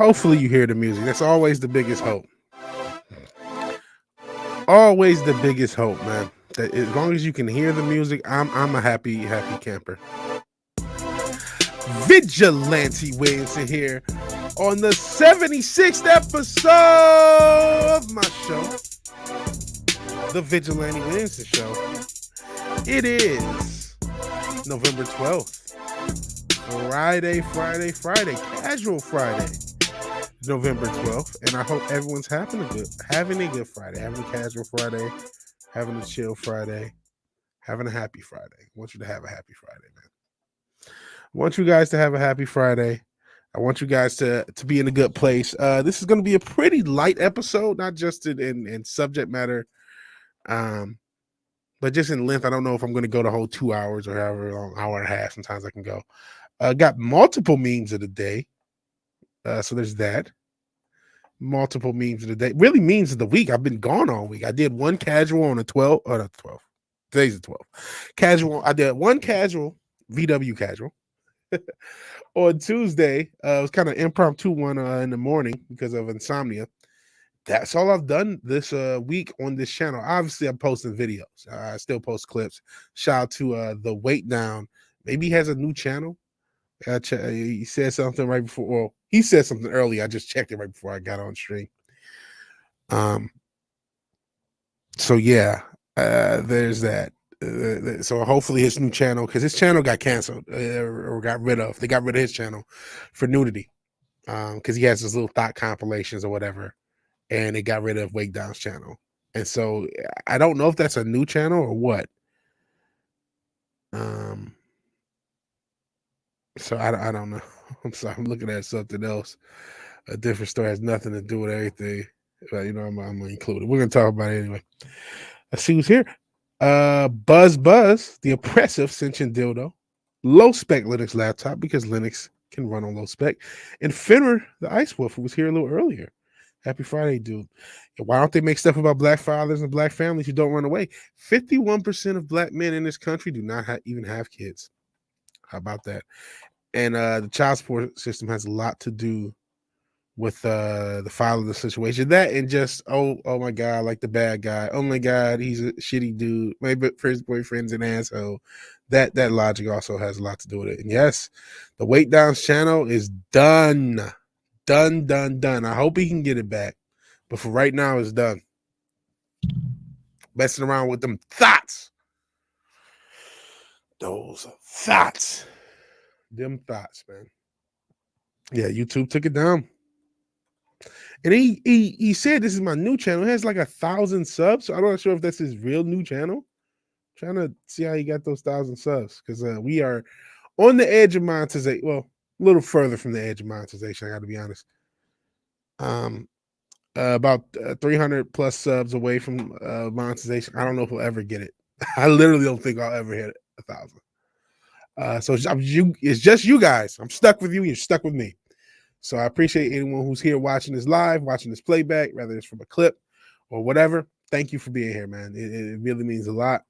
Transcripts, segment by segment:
Hopefully you hear the music. That's always the biggest hope. Always the biggest hope, man. That as long as you can hear the music, I'm a happy camper. Vigilante Williamson here on the 76th episode of my show, the Vigilante Williamson Show. It is November 12th, Friday, casual Friday, November 12th, and I hope everyone's having a good Friday, having a casual Friday, having a chill Friday, having a happy Friday. I want you to have a happy Friday, man. I want you guys to have a happy Friday. I want you guys to be in a good place. This is going to be a pretty light episode, not just in subject matter, but just in length. I don't know if I'm going to go the whole 2 hours or however long, hour and a half. Sometimes I can go. Got multiple memes of the day. So there's that. Multiple memes of the day. Really memes of the week. I've been gone all week. I did one casual on the 12th. Or not 12th. Today's the 12th. Casual. I did one casual, VW casual. On Tuesday. It was kind of impromptu one in the morning because of insomnia. That's all I've done this week on this channel. Obviously, I'm posting videos. I still post clips. Shout out to the Wait Down. Maybe he has a new channel. He said something right before. Well, he said something early. I just checked it right before I got on stream. So yeah, there's that. So hopefully his new channel, because his channel got canceled or got rid of. They got rid of his channel for nudity, because he has his little thought compilations or whatever, and they got rid of Wake Down's channel. And so I don't know if that's a new channel or what. So I don't know. I'm sorry. I'm looking at something else. A different story, has nothing to do with everything. But I'm gonna include it. We're gonna talk about it anyway. Let's see who's here. Buzz, the oppressive sentient dildo, low spec Linux laptop because Linux can run on low spec, and Finner, the ice wolf, who was here a little earlier. Happy Friday, dude. Why don't they make stuff about black fathers and black families who don't run away? 51% of black men in this country do not even have kids. How about that? And the child support system has a lot to do with the father of the situation. That and just oh my god, like the bad guy. Oh my god, he's a shitty dude. Maybe his boyfriend's an asshole. That logic also has a lot to do with it. And yes, the Wait Down's channel is done. I hope he can get it back, but for right now, it's done. Messing around with them thoughts. Those thoughts. Them thoughts, man. Yeah, YouTube took it down. And he said this is my new channel. It has like 1,000 subs. So I'm not sure if that's his real new channel. I'm trying to see how he got those 1,000 subs. Because we are on the edge of monetization. Well, a little further from the edge of monetization, I got to be honest. About 300 plus subs away from monetization. I don't know if we'll ever get it. I literally don't think I'll ever hit 1,000. So it's just you guys. I'm stuck with you. You're stuck with me. So I appreciate anyone who's here watching this live, watching this playback, whether it's from a clip or whatever. Thank you for being here, man. It really means a lot.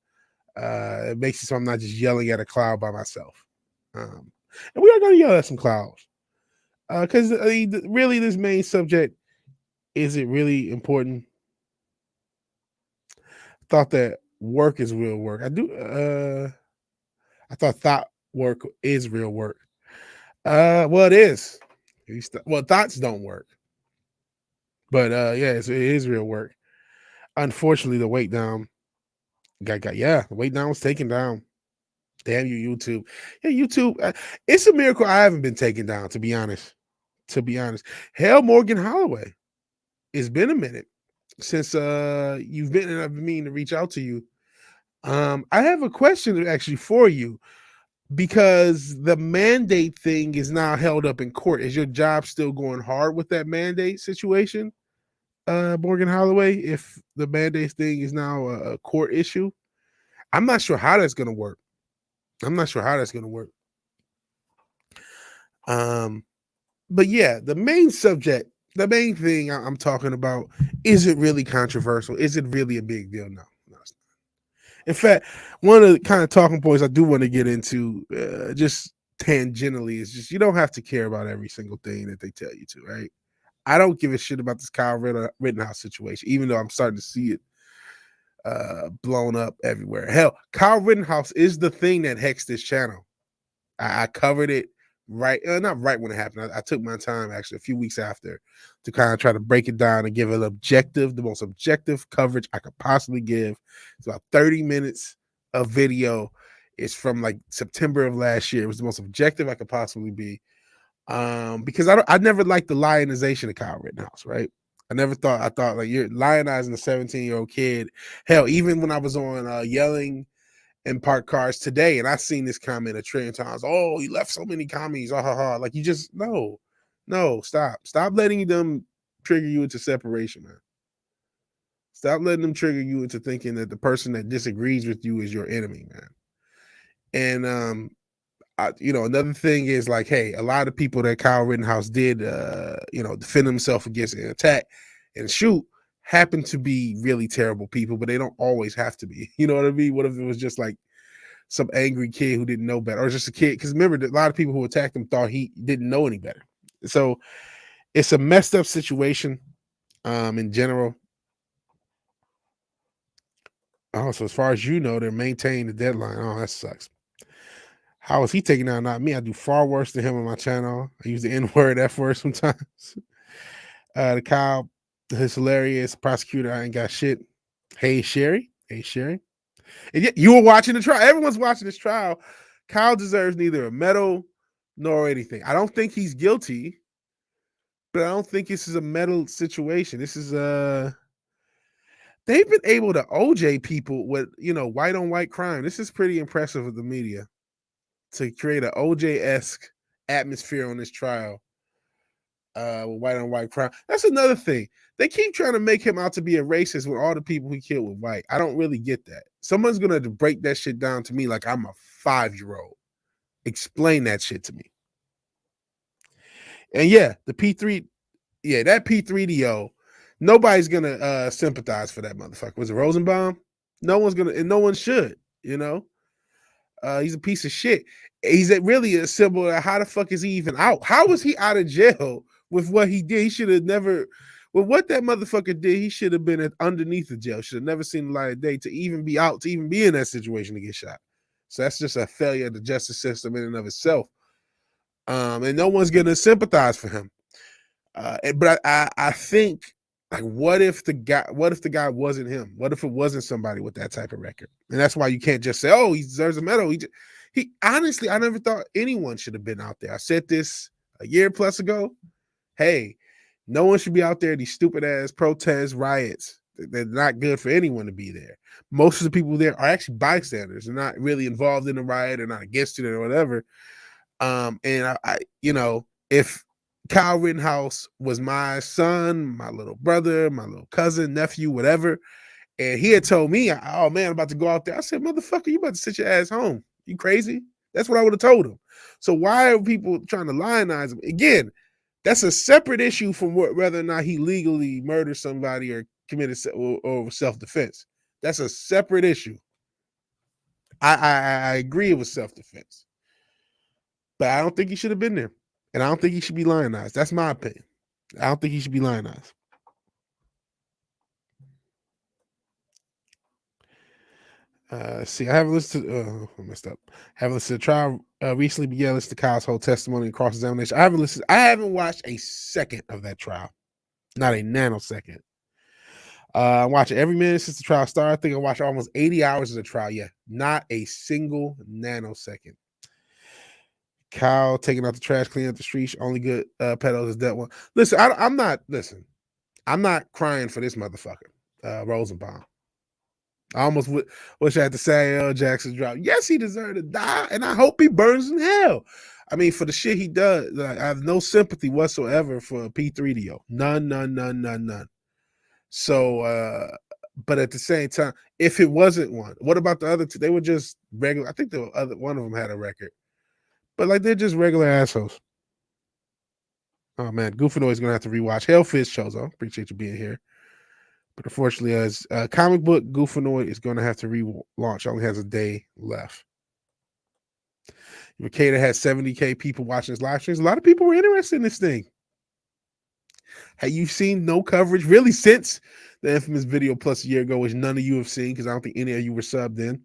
It makes it so I'm not just yelling at a cloud by myself. And we are going to yell at some clouds. Because really this main subject, is it really important? Thought that work is real work. I thought work is real work. Well, it is. Well, thoughts don't work. But yeah, it is real work. Unfortunately, the Wait Down the Wait Down was taken down. Damn you, YouTube. Yeah, YouTube. It's a miracle I haven't been taken down, to be honest. Hell, Morgan Holloway. It's been a minute since you've been, and I've been meaning to reach out to you. I have a question actually for you, because the mandate thing is now held up in court. Is your job still going hard with that mandate situation, Morgan Holloway, if the mandate thing is now a court issue? I'm not sure how that's going to work. But yeah, the main thing I'm talking about, is it really controversial? Is it really a big deal? No, it's not. In fact, one of the kind of talking points I do want to get into, just tangentially is just you don't have to care about every single thing that they tell you to, right? I don't give a shit about this Kyle Rittenhouse situation, even though I'm starting to see it blown up everywhere. Hell, Kyle Rittenhouse is the thing that hexed this channel. I covered it right, not right when it happened. I took my time actually a few weeks after to kind of try to break it down and give it the most objective coverage I could possibly give. It's about 30 minutes of video. It's from like September of last year. It was the most objective I could possibly be. Because I never liked the lionization of Kyle Rittenhouse, right? I thought like you're lionizing a 17-year-old kid. Hell, even when I was on yelling in parked cars today, and I've seen this comment a trillion times. Oh, you left so many commies. Ah, ha, ha. Like you just no, stop letting them trigger you into separation, man. Stop letting them trigger you into thinking that the person that disagrees with you is your enemy, man. And another thing is like, hey, a lot of people that Kyle Rittenhouse did, defend himself against an attack and shoot happen to be really terrible people, but they don't always have to be. You know what I mean? What if it was just like some angry kid who didn't know better, or just a kid? Because remember, a lot of people who attacked him thought he didn't know any better. So it's a messed up situation in general. Oh, so as far as you know, they're maintaining the deadline. Oh, that sucks. How is he taking out? Not me. I do far worse than him on my channel. I use the N-word, F-word sometimes. The Kyle, his hilarious prosecutor. I ain't got shit. Hey Sherry. And yet you were watching the trial. Everyone's watching this trial. Kyle deserves neither a medal nor anything. I don't think he's guilty, but I don't think this is a medal situation. This is they've been able to OJ people with white on white crime. This is pretty impressive with the media to create an OJ-esque atmosphere on this trial with white on white crime. That's another thing. They keep trying to make him out to be a racist with all the people he killed with white. I don't really get that. Someone's going to break that shit down to me like I'm a 5-year-old. Explain that shit to me. And yeah, the P3, that P3DO, nobody's going to sympathize for that motherfucker. Was it Rosenbaum? No one's going to, and no one should, he's a piece of shit. He's really a symbol of how the fuck is he even out? How was he out of jail with what he did? He should have never, with what that motherfucker did, he should have been underneath the jail. Should have never seen the light of day to even be out, to even be in that situation to get shot. So that's just a failure of the justice system in and of itself. And no one's going to sympathize for him. But I think, like, what if the guy wasn't him? What if it wasn't somebody with that type of record? And that's why you can't just say, oh, he deserves a medal. He honestly, I never thought anyone should have been out there. I said this a year plus ago. Hey, no one should be out there. These stupid ass protests, riots. They're not good for anyone to be there. Most of the people there are actually bystanders. They're not really involved in the riot. They're not against it or whatever. And if Kyle Rittenhouse was my son, my little brother, my little cousin, nephew, whatever, and he had told me, oh man, I'm about to go out there. I said, motherfucker, you about to sit your ass home. You crazy? That's what I would have told him. So why are people trying to lionize him? Again, that's a separate issue from whether or not he legally murdered somebody or committed or self-defense. That's a separate issue. I agree it was self-defense. But I don't think he should have been there. And I don't think he should be lionized. That's my opinion. I don't think he should be lionized. See, I haven't listened to I messed up. I haven't listened to the trial recently began listening to Kyle's whole testimony and cross-examination. I haven't watched a second of that trial. Not a nanosecond. I'm watching every minute since the trial started. I think I watched almost 80 hours of the trial. Yeah, not a single nanosecond. Kyle taking out the trash, cleaning up the streets. Only good pedos is that one. Listen, I'm not crying for this motherfucker, Rosenbaum. I almost wish I had to say L. Jackson drop. Yes, he deserved to die, and I hope he burns in hell. I mean, for the shit he does, I have no sympathy whatsoever for P3DO. None. So, but at the same time, if it wasn't one, what about the other two? They were just regular. I think the other one of them had a record, but like they're just regular assholes. Oh man, Goofanoid's gonna have to rewatch Hellfish Chozo. Appreciate you being here. But unfortunately, as comic book, Goofanoid is going to have to relaunch. Only has a day left. Makeda had 70K people watching his live streams. A lot of people were interested in this thing. Have you seen no coverage really since the infamous video plus a year ago, which none of you have seen because I don't think any of you were subbed in,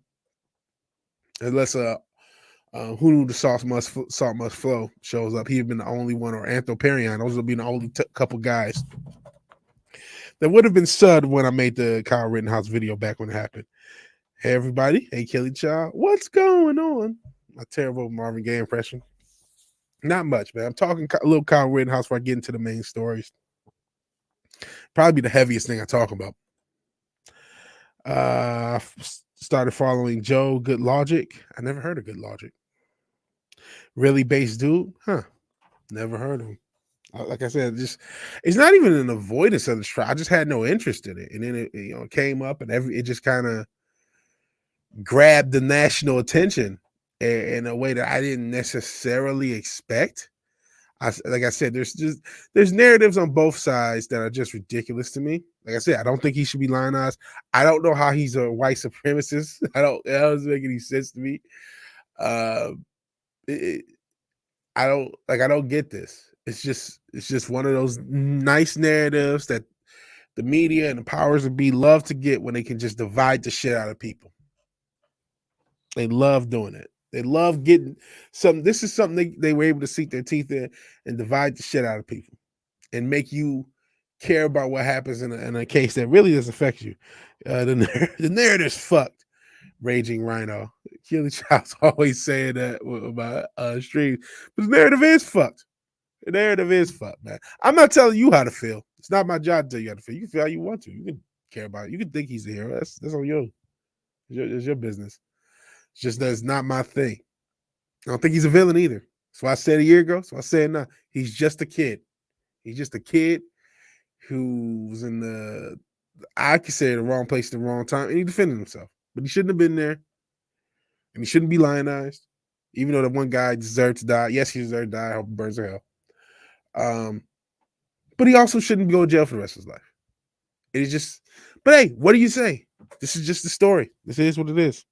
unless who knew the salt must flow shows up. He'd been the only one, or Anthoperion. Those would be the only couple guys that would have been subbed when I made the Kyle Rittenhouse video back when it happened. Hey everybody, hey Kelly Child, what's going on? My terrible Marvin Gaye impression. Not much, man. I'm talking a little Kyle Rittenhouse before I get into the main stories. Probably the heaviest thing I talk about. Started following Joe Good Logic. I never heard of Good Logic. Really based dude? Huh. Never heard of him. Like I said, just it's not even an avoidance of the trial. I just had no interest in it. And then it came up and it just kind of grabbed the national attention in a way that I didn't necessarily expect. Like I said, there's narratives on both sides that are just ridiculous to me. Like I said, I don't think he should be lionized. I don't know how he's a white supremacist. That doesn't make any sense to me. I don't get this. It's just one of those nice narratives that the media and the powers that be love to get when they can just divide the shit out of people. They love doing it. They love getting some. This is something they were able to sink their teeth in and divide the shit out of people and make you care about what happens in a case that really doesn't affect you. The narrative's fucked. Raging Rhino. Kelly Child's always saying that about streams. But the narrative is fucked. The narrative is fucked, man. I'm not telling you how to feel. It's not my job to tell you how to feel. You can feel how you want to. You can care about it. You can think he's the hero. That's on you. It's your business. It's just that it's not my thing. I don't think he's a villain either. That's what I said a year ago. So I said now. He's just a kid. He's just a kid who's in the, I could say, the wrong place at the wrong time, and he defended himself. But he shouldn't have been there. And he shouldn't be lionized. Even though the one guy deserved to die. Yes, he deserved to die. I hope he burns in hell. But he also shouldn't go to jail for the rest of his life. It is just, but hey, what do you say? This is just the story. This is what it is.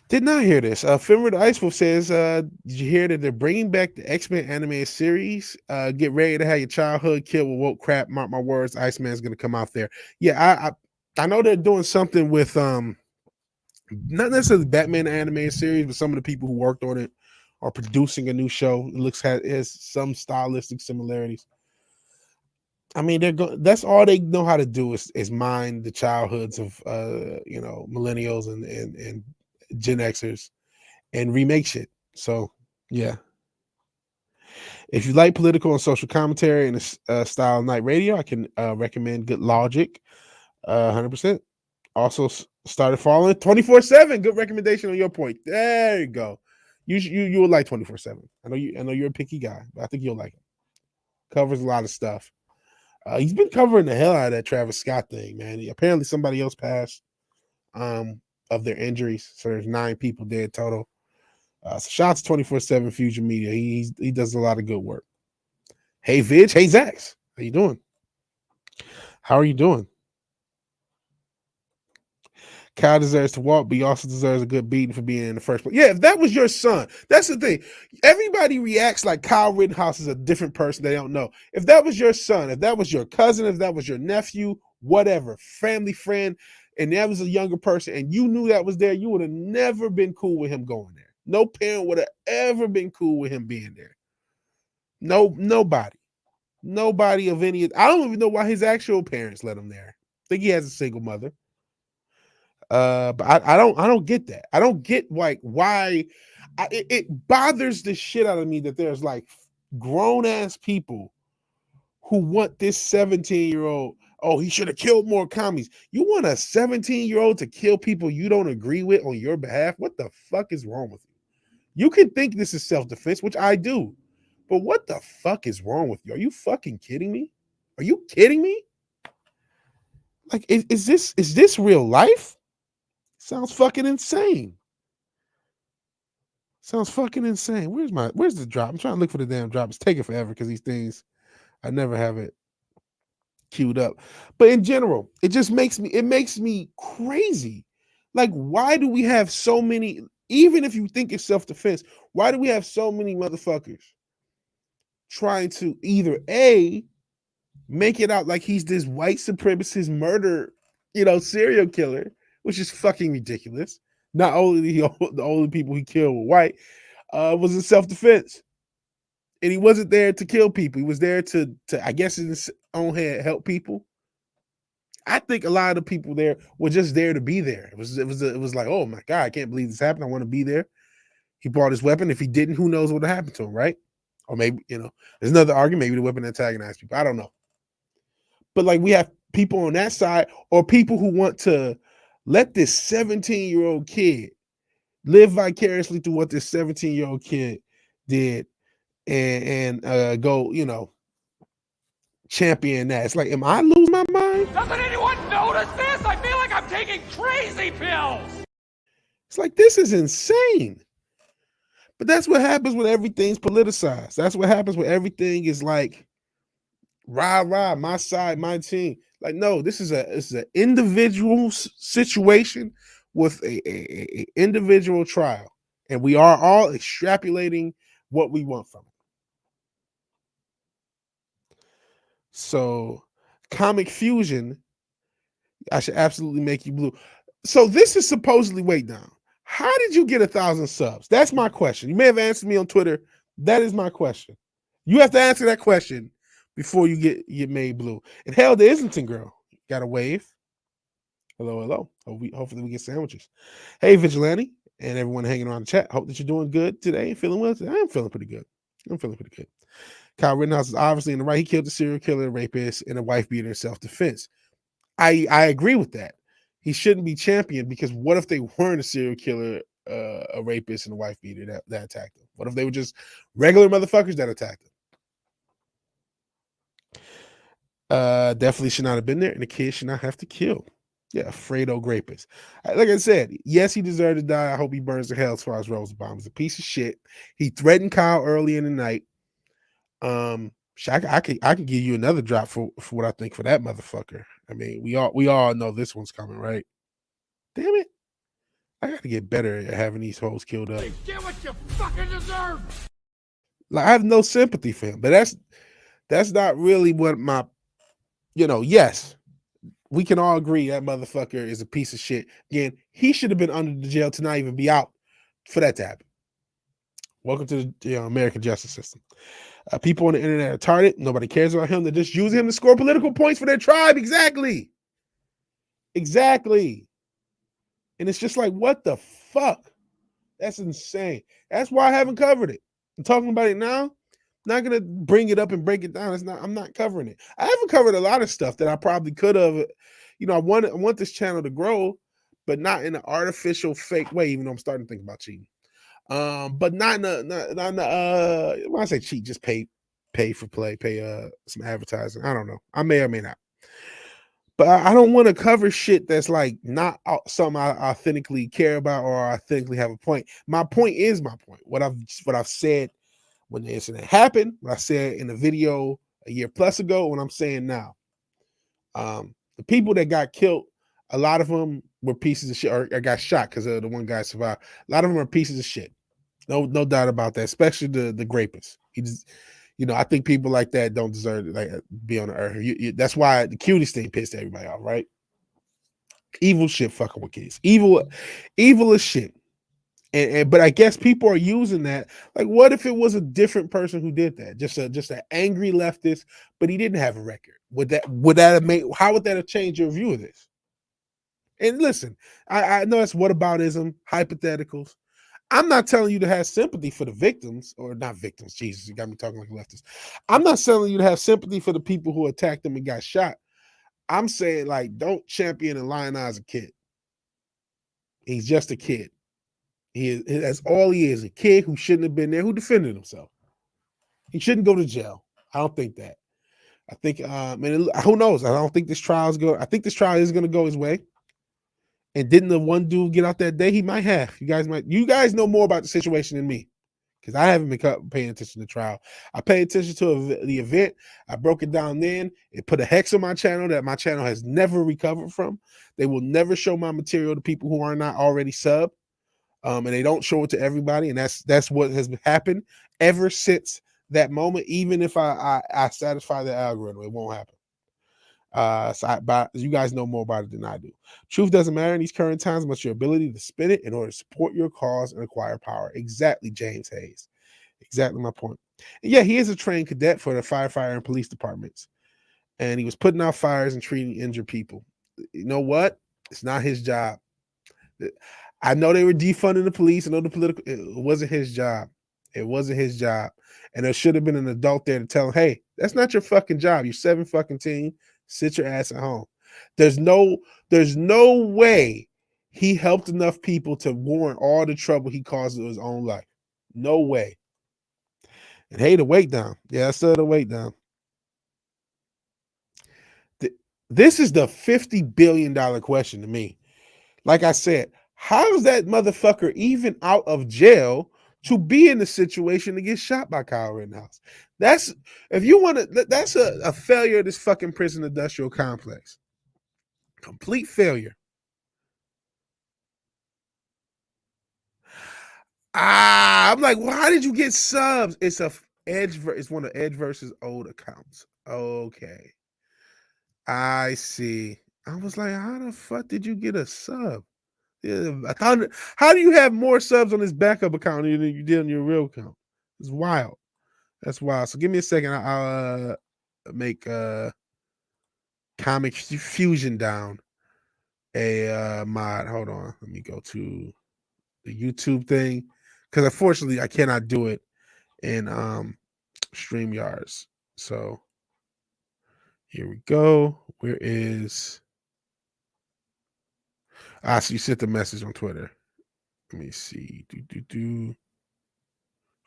Did not hear this. Finra the Ice Wolf says, did you hear that they're bringing back the X-Men animated series? Get ready to have your childhood killed with woke crap. Mark my words, Iceman's going to come out there. Yeah, I know they're doing something with, not necessarily Batman animated series, but some of the people who worked on it are producing a new show. It has some stylistic similarities. I mean, that's all they know how to do is mine the childhoods of millennials and Gen Xers and remake shit. So yeah. If you like political and social commentary in a style of night radio, I can recommend Good Logic. 100%. Also started following 24/7. Good recommendation on your point. There you go. You will like 24/7. I know you're a picky guy, but I think you'll like it. Covers a lot of stuff. He's been covering the hell out of that Travis Scott thing, man. Apparently somebody else passed of their injuries, so there's 9 people dead total. So shout out to 24/7 Fusion Media. He does a lot of good work. Hey Vidge, hey Zax, how you doing? How are you doing? Kyle deserves to walk, but he also deserves a good beating for being in the first place. Yeah, if that was your son, that's the thing. Everybody reacts like Kyle Rittenhouse is a different person they don't know. If that was your son, if that was your cousin, if that was your nephew, whatever, family friend, and that was a younger person, and you knew that was there, you would have never been cool with him going there. No parent would have ever been cool with him being there. Nobody of any. I don't even know why his actual parents let him there. I think he has a single mother. But I don't get that. I don't get like why it bothers the shit out of me that there's like grown ass people who want this 17-year-old. Oh, he should have killed more commies. You want a 17-year-old to kill people you don't agree with on your behalf? What the fuck is wrong with you? You can think this is self-defense, which I do, but what the fuck is wrong with you? Are you fucking kidding me? Are you kidding me? Like, is this real life? Sounds fucking insane. Sounds fucking insane. Where's the drop? I'm trying to look for the damn drop. It's taking forever because these things, I never have it queued up. But in general, it makes me crazy. Like, why do we have so many? Even if you think it's self-defense, why do we have so many motherfuckers trying to either A, make it out like he's this white supremacist murder, serial killer, which is fucking ridiculous. Not only the only people he killed were white, was in self-defense. And he wasn't there to kill people. He was there to I guess in his own head, help people. I think a lot of the people there were just there to be there. It was like, oh my God, I can't believe this happened. I want to be there. He brought his weapon. If he didn't, who knows what would happen to him, right? Or maybe, there's another argument. Maybe the weapon antagonized people. I don't know. But like we have people on that side, or people who want to let this 17-year-old kid live vicariously through what this 17-year-old kid did and go, champion that. It's like, am I losing my mind? Doesn't anyone notice this? I feel like I'm taking crazy pills. It's like, this is insane. But that's what happens when everything's politicized. That's what happens when everything is like, rah, my side, my team. Like, no, this is an individual situation with a individual trial. And we are all extrapolating what we want from it. So, Comic Fusion, I should absolutely make you blue. So this is supposedly, wait now. How did you get 1,000 subs? That's my question. You may have answered me on Twitter. That is my question. You have to answer that question before you get made blue. And hell, the Islington girl got a wave. Hello. Hopefully we get sandwiches. Hey, Vigilante, and everyone hanging around the chat. Hope that you're doing good today. Feeling well today? I'm feeling pretty good. Kyle Rittenhouse is obviously in the right. He killed a serial killer, rapist, and a wife beater in self-defense. I agree with that. He shouldn't be championed, because what if they weren't a serial killer, a rapist, and a wife beater that attacked him? What if they were just regular motherfuckers that attacked him? Definitely should not have been there, and the kid should not have to kill. Yeah, Fredo rapist. Like I said, yes, he deserved to die. I hope he burns to hell as far as Rosenbaum. He's a piece of shit. He threatened Kyle early in the night. I can give you another drop for what I think for that motherfucker. I mean, we all know this one's coming, right? Damn it. I gotta get better at having these hoes killed up. Get what you fucking deserve. Like, I have no sympathy for him, but that's not really what my, yes, we can all agree that motherfucker is a piece of shit. Again, he should have been under the jail to not even be out for that to happen. Welcome to the American justice system. People on the internet are retarded. Nobody cares about him. They're just using him to score political points for their tribe. Exactly. And it's just like, what the fuck? That's insane. That's why I haven't covered it. I'm talking about it now. I'm not gonna bring it up and break it down. I'm not covering it. I haven't covered a lot of stuff that I probably could have. I want this channel to grow, but not in an artificial fake way, even though I'm starting to think about cheating. But not in a when I say cheat, just pay for play, pay some advertising. I don't know. I may or may not. But I don't want to cover shit that's like not something I authentically care about or authentically have a point. My point is my point. What I've said when the incident happened, what I said in the video a year plus ago, what I'm saying now. The people that got killed, a lot of them were pieces of shit, or got shot because the one guy survived. A lot of them are pieces of shit. No doubt about that, especially the rapists. He just, I think people like that don't deserve to like be on the earth. That's why the cutest thing pissed everybody off, right? Evil shit fucking with kids. Evil as shit. But I guess people are using that. Like, what if it was a different person who did that? Just an angry leftist, but he didn't have a record. Would that have made? How would that have changed your view of this? And listen, I know it's whataboutism, hypotheticals. I'm not telling you to have sympathy for the victims, or not victims. Jesus, you got me talking like a leftist. I'm not telling you to have sympathy for the people who attacked them and got shot. I'm saying, like, don't champion and lionize a kid. He's just a kid. That's all he is, a kid who shouldn't have been there, who defended himself. He shouldn't go to jail. I don't think that. I think, who knows? I don't think this trial is going. I think this trial is going to go his way. And didn't the one dude get out that day? He might have. You guys know more about the situation than me, because I haven't been paying attention to the trial. I paid attention to the event. I broke it down then. It put a hex on my channel that my channel has never recovered from. They will never show my material to people who are not already subbed. And they don't show it to everybody, and that's what has happened ever since that moment. Even if I satisfy the algorithm, it won't happen. But you guys know more about it than I do. Truth doesn't matter in these current times, but your ability to spin it in order to support your cause and acquire power. Exactly, James Hayes. Exactly my point. And yeah, he is a trained cadet for the firefighter and police departments, and he was putting out fires and treating injured people. You know what? It's not his job. I know they were defunding the police. I know the political. It wasn't his job. It wasn't his job. And there should have been an adult there to tell him, hey, that's not your fucking job. You're 17. Sit your ass at home. There's no way he helped enough people to warrant all the trouble he caused in his own life. No way. And hey, the weight down. Yeah, I said the weight down. This is the $50 billion question to me. Like I said, how is that motherfucker even out of jail to be in the situation to get shot by Kyle Rittenhouse? That's if you want to. That's a failure of this fucking prison industrial complex. Complete failure. I'm like, well, how did you get subs? It's it's one of Edge versus old accounts. Okay, I see. I was like, how the fuck did you get a sub? Yeah, I thought, how do you have more subs on this backup account than you did on your real account? It's wild. That's wild. So give me a second. I'll make Comic Fusion down a mod. Hold on. Let me go to the YouTube thing because unfortunately I cannot do it in StreamYards. So here we go. Where is so you sent the message on Twitter. Let me see.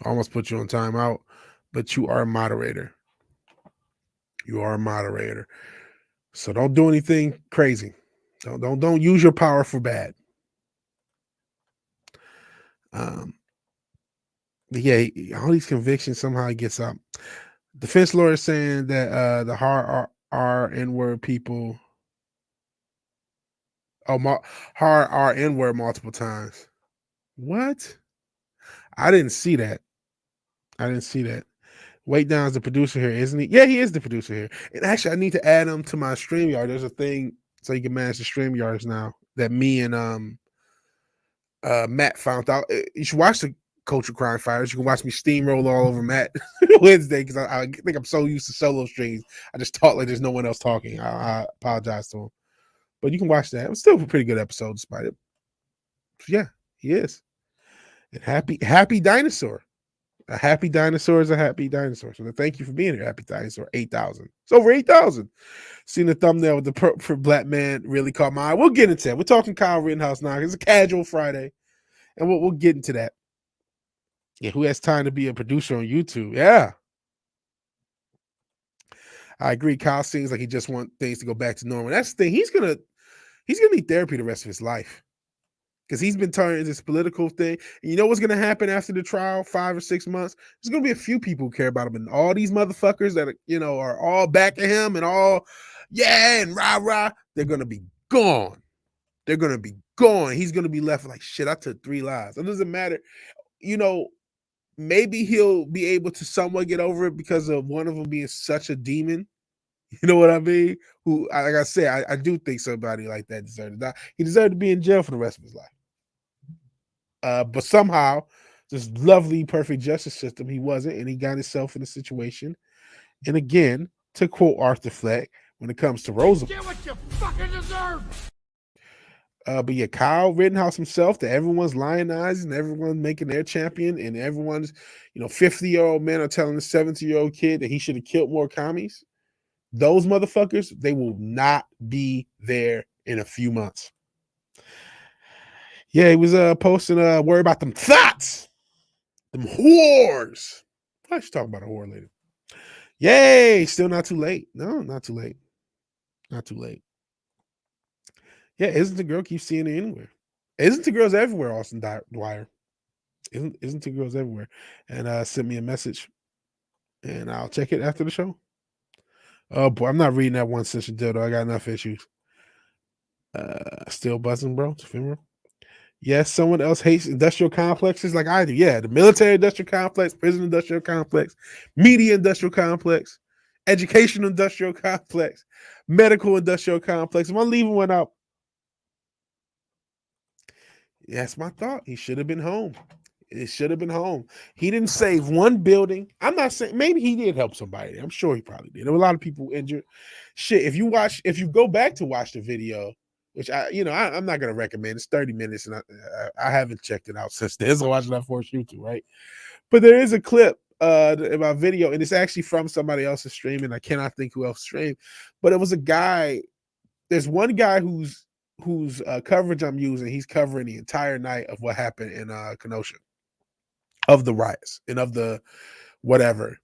I almost put you on timeout, but you are a moderator. You are a moderator. So don't do anything crazy. Don't use your power for bad. But yeah, all these convictions somehow he gets up. Defense lawyer saying that the hard R N-word people hard R N-word multiple times. What? I didn't see that. Wait Down's the producer here, isn't he? Yeah, he is the producer here. And actually, I need to add him to my StreamYard. There's a thing so you can manage the StreamYards now that me and Matt found out. You should watch the Culture Crime Fighters. You can watch me steamroll all over Matt Wednesday because I think I'm so used to solo streams. I just talk like there's no one else talking. I apologize to him. But you can watch that. It was still a pretty good episode despite it. Yeah, he is. And happy dinosaur. A happy dinosaur is a happy dinosaur. So thank you for being here, Happy Dinosaur. 8,000. It's over 8,000. Seen the thumbnail with the for black man really caught my eye. We'll get into that. We're talking Kyle Rittenhouse now. It's a casual Friday. And we'll get into that. Yeah, who has time to be a producer on YouTube? Yeah. I agree. Kyle seems like he just wants things to go back to normal. That's the thing. He's gonna need therapy the rest of his life. Because he's been turning this political thing. And you know what's going to happen after the trial, 5 or 6 months? There's going to be a few people who care about him. And all these motherfuckers that are all backing him and all, yeah, and rah. They're going to be gone. They're going to be gone. He's going to be left like, shit, I took 3 lives. It doesn't matter. Maybe he'll be able to somewhat get over it because of one of them being such a demon. You know what I mean? Who, like I said, I do think somebody like that deserved to die. He deserved to be in jail for the rest of his life. But somehow, this lovely, perfect justice system, he wasn't, and he got himself in a situation. And again, to quote Arthur Fleck, when it comes to Roosevelt, get what you fucking deserve. But yeah, Kyle Rittenhouse himself, that everyone's lionizing, everyone's making their champion, and everyone's, 50-year-old men are telling the 70-year-old kid that he should have killed more commies. Those motherfuckers, they will not be there in a few months. Yeah, he was posting worry about them thoughts. Them whores. I should talk about a whore later. Yay, still not too late. No, not too late. Not too late. Yeah, Isn't the Girl keeps seeing it anywhere. Isn't the Girl's everywhere, Austin Dwyer. Isn't the Girl's everywhere. And sent me a message. And I'll check it after the show. Oh boy, I'm not reading that one session dildo. I got enough issues. Still buzzing, bro. It's ephemeral. Yes, someone else hates industrial complexes like I do. Yeah, the military industrial complex, prison industrial complex, media industrial complex, educational industrial complex, medical industrial complex. Am I leaving one out? That's my thought. He should have been home. It should have been home. He didn't save one building. I'm not saying maybe he did help somebody. I'm sure he probably did. There were a lot of people injured. Shit, if you go back to watch the video, which I'm not gonna recommend. It's 30 minutes, and I haven't checked it out since then. So watching that force you to, right? But there is a clip in my video, and it's actually from somebody else's stream, and I cannot think who else streamed. But it was a guy. There's one guy whose coverage I'm using. He's covering the entire night of what happened in Kenosha, of the riots and of the whatever.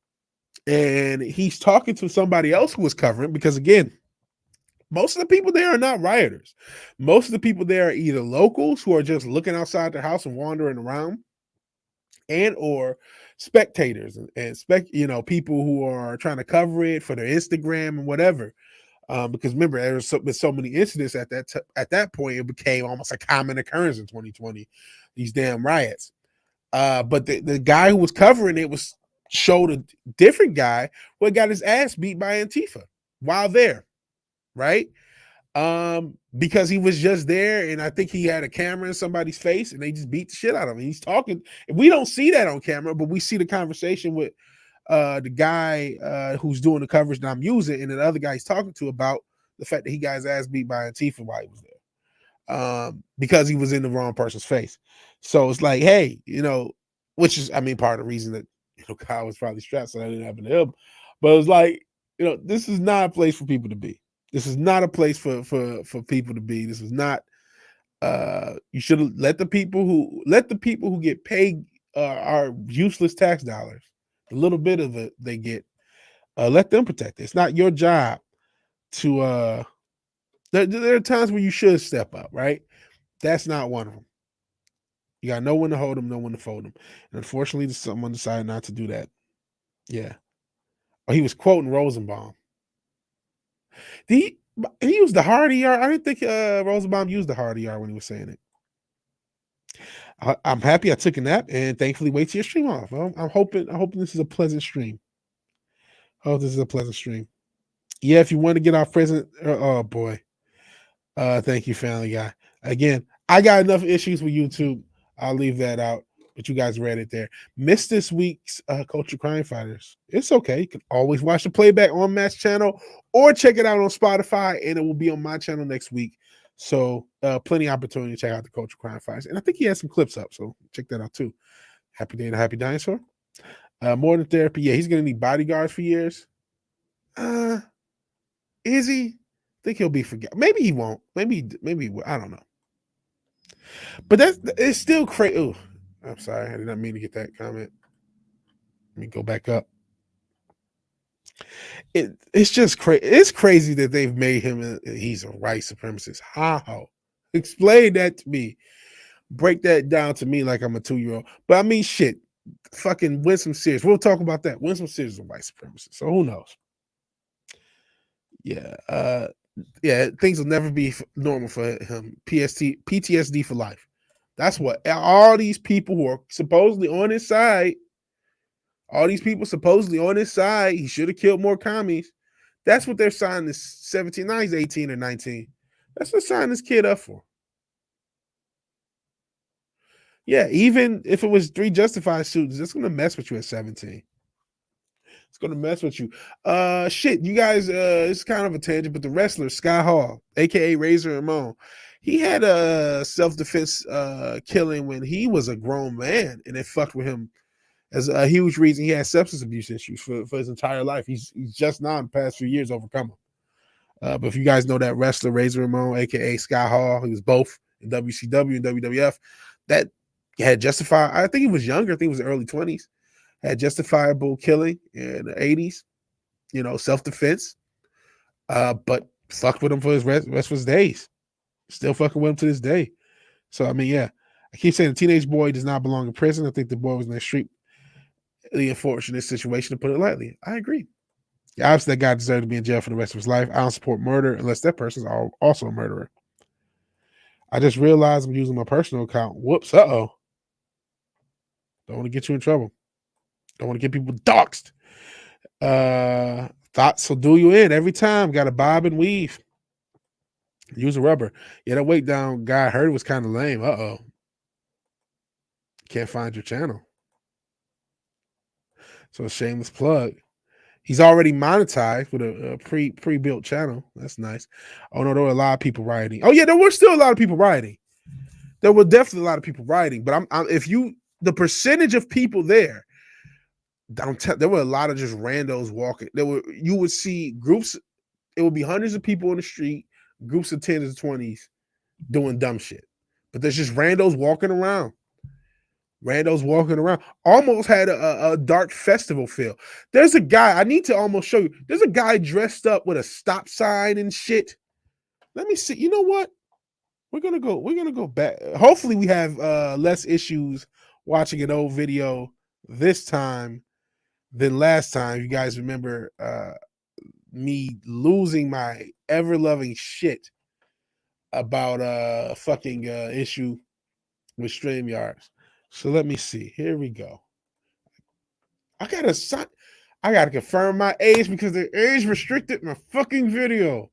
And he's talking to somebody else who was covering, because again, most of the people there are not rioters. Most of the people there are either locals who are just looking outside their house and wandering around, and or spectators and people who are trying to cover it for their Instagram and whatever. Because remember, there was been so many incidents at that point, it became almost a common occurrence in 2020. These damn riots. But the guy who was covering it showed a different guy who got his ass beat by Antifa while there, right? Because he was just there, and I think he had a camera in somebody's face, and they just beat the shit out of him. He's talking. We don't see that on camera, but we see the conversation with the guy who's doing the coverage that I'm using, and the other guy he's talking to about the fact that he got his ass beat by Antifa while he was there, because he was in the wrong person's face. So it's like, hey, which is, part of the reason that Kyle was probably strapped, so that didn't happen to him. But it was like, this is not a place for people to be. This is not a place for people to be. This is not. You should let the people who get paid our useless tax dollars, the little bit of it they get, let them protect it. It's not your job to. There are times where you should step up, right? That's not one of them. You got no one to hold them, no one to fold them. And unfortunately, someone decided not to do that. Yeah. Oh, he was quoting Rosenbaum. He used the hard ER. I didn't think Rosenbaum used the hard ER when he was saying it. I'm happy I took a nap, and thankfully wait till your stream off. Well, I'm hoping this is a pleasant stream. Oh, this is a pleasant stream. Yeah, if you want to get our present, oh boy. Thank you, Family Guy. Again, I got enough issues with YouTube. I'll leave that out, but you guys read it there. Missed this week's Culture Crime Fighters. It's okay. You can always watch the playback on Matt's channel or check it out on Spotify, and it will be on my channel next week. So plenty of opportunity to check out the Culture Crime Fighters. And I think he has some clips up, so check that out too. Happy Day and a Happy Dinosaur. More Than Therapy. Yeah, he's going to need bodyguards for years. Is he? I think he'll be forget. Maybe he won't. Maybe I don't know. But it's still crazy. Oh, I'm sorry. I did not mean to get that comment. Let me go back up. It's just crazy. It's crazy that they've made him he's a white supremacist. How? Explain that to me. Break that down to me like I'm a 2-year-old. But shit. Fucking Winston Sears. We'll talk about that. Winston Sears is a white supremacist. So who knows? Yeah. Yeah, things will never be normal for him. PTSD for life. That's what all these people who are supposedly on his side, he should have killed more commies. That's what they're signing this 17. Now he's 18 or 19. That's what they're signing this kid up for. Yeah, even if it was 3 justified shootings, that's going to mess with you at 17. It's going to mess with you. Shit, you guys, it's kind of a tangent, but the wrestler, Sky Hall, a.k.a. Razor Ramon, he had a self-defense killing when he was a grown man, and it fucked with him as a huge reason. He had substance abuse issues for his entire life. He's just now in the past few years overcome them. But if you guys know that wrestler, Razor Ramon, a.k.a. Sky Hall, he was both in WCW and WWF, that had justified, I think he was younger, I think it was early 20s, had justifiable killing in the 80s, self-defense, but fucked with him for his rest of his days. Still fucking with him to this day. So, yeah. I keep saying the teenage boy does not belong in prison. I think the boy was in a extremely unfortunate situation, to put it lightly. I agree. Yeah, obviously, that guy deserved to be in jail for the rest of his life. I don't support murder unless that person's also a murderer. I just realized I'm using my personal account. Whoops. Uh-oh. Don't want to get you in trouble. Don't want to get people doxxed. Thoughts will do you in every time. Got to bob and weave. Use a rubber. Yeah, that weight down guy I heard was kind of lame. Uh-oh. Can't find your channel. So a shameless plug. He's already monetized with a pre-built channel. That's nice. Oh no, there were a lot of people rioting. Oh yeah, there were still a lot of people rioting. There were definitely a lot of people rioting. But if you the percentage of people there, there were a lot of just randos walking. You would see groups. It would be hundreds of people on the street, groups of 10s and 20s doing dumb shit. But there's just randos walking around. Almost had a dark festival feel. There's a guy, I need to almost show you. There's a guy dressed up with a stop sign and shit. Let me see. You know what? We're gonna go back. Hopefully we have less issues watching an old video this time than last time. You guys remember me losing my ever-loving shit about a fucking issue with StreamYards. So let me see. Here we go. I gotta confirm my age because the age restricted my fucking video.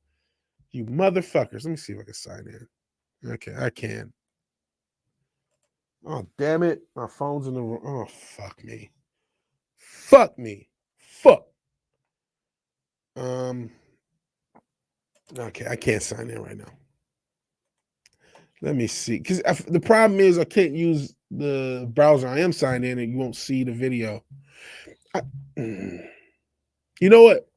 You motherfuckers. Let me see if I can sign in. Okay, I can. Oh, damn it. My phone's in the room. Oh, fuck me. Fuck me. Fuck. Okay, I can't sign in right now. Let me see. Because the problem is I can't use the browser I am signed in and you won't see the video. You know what?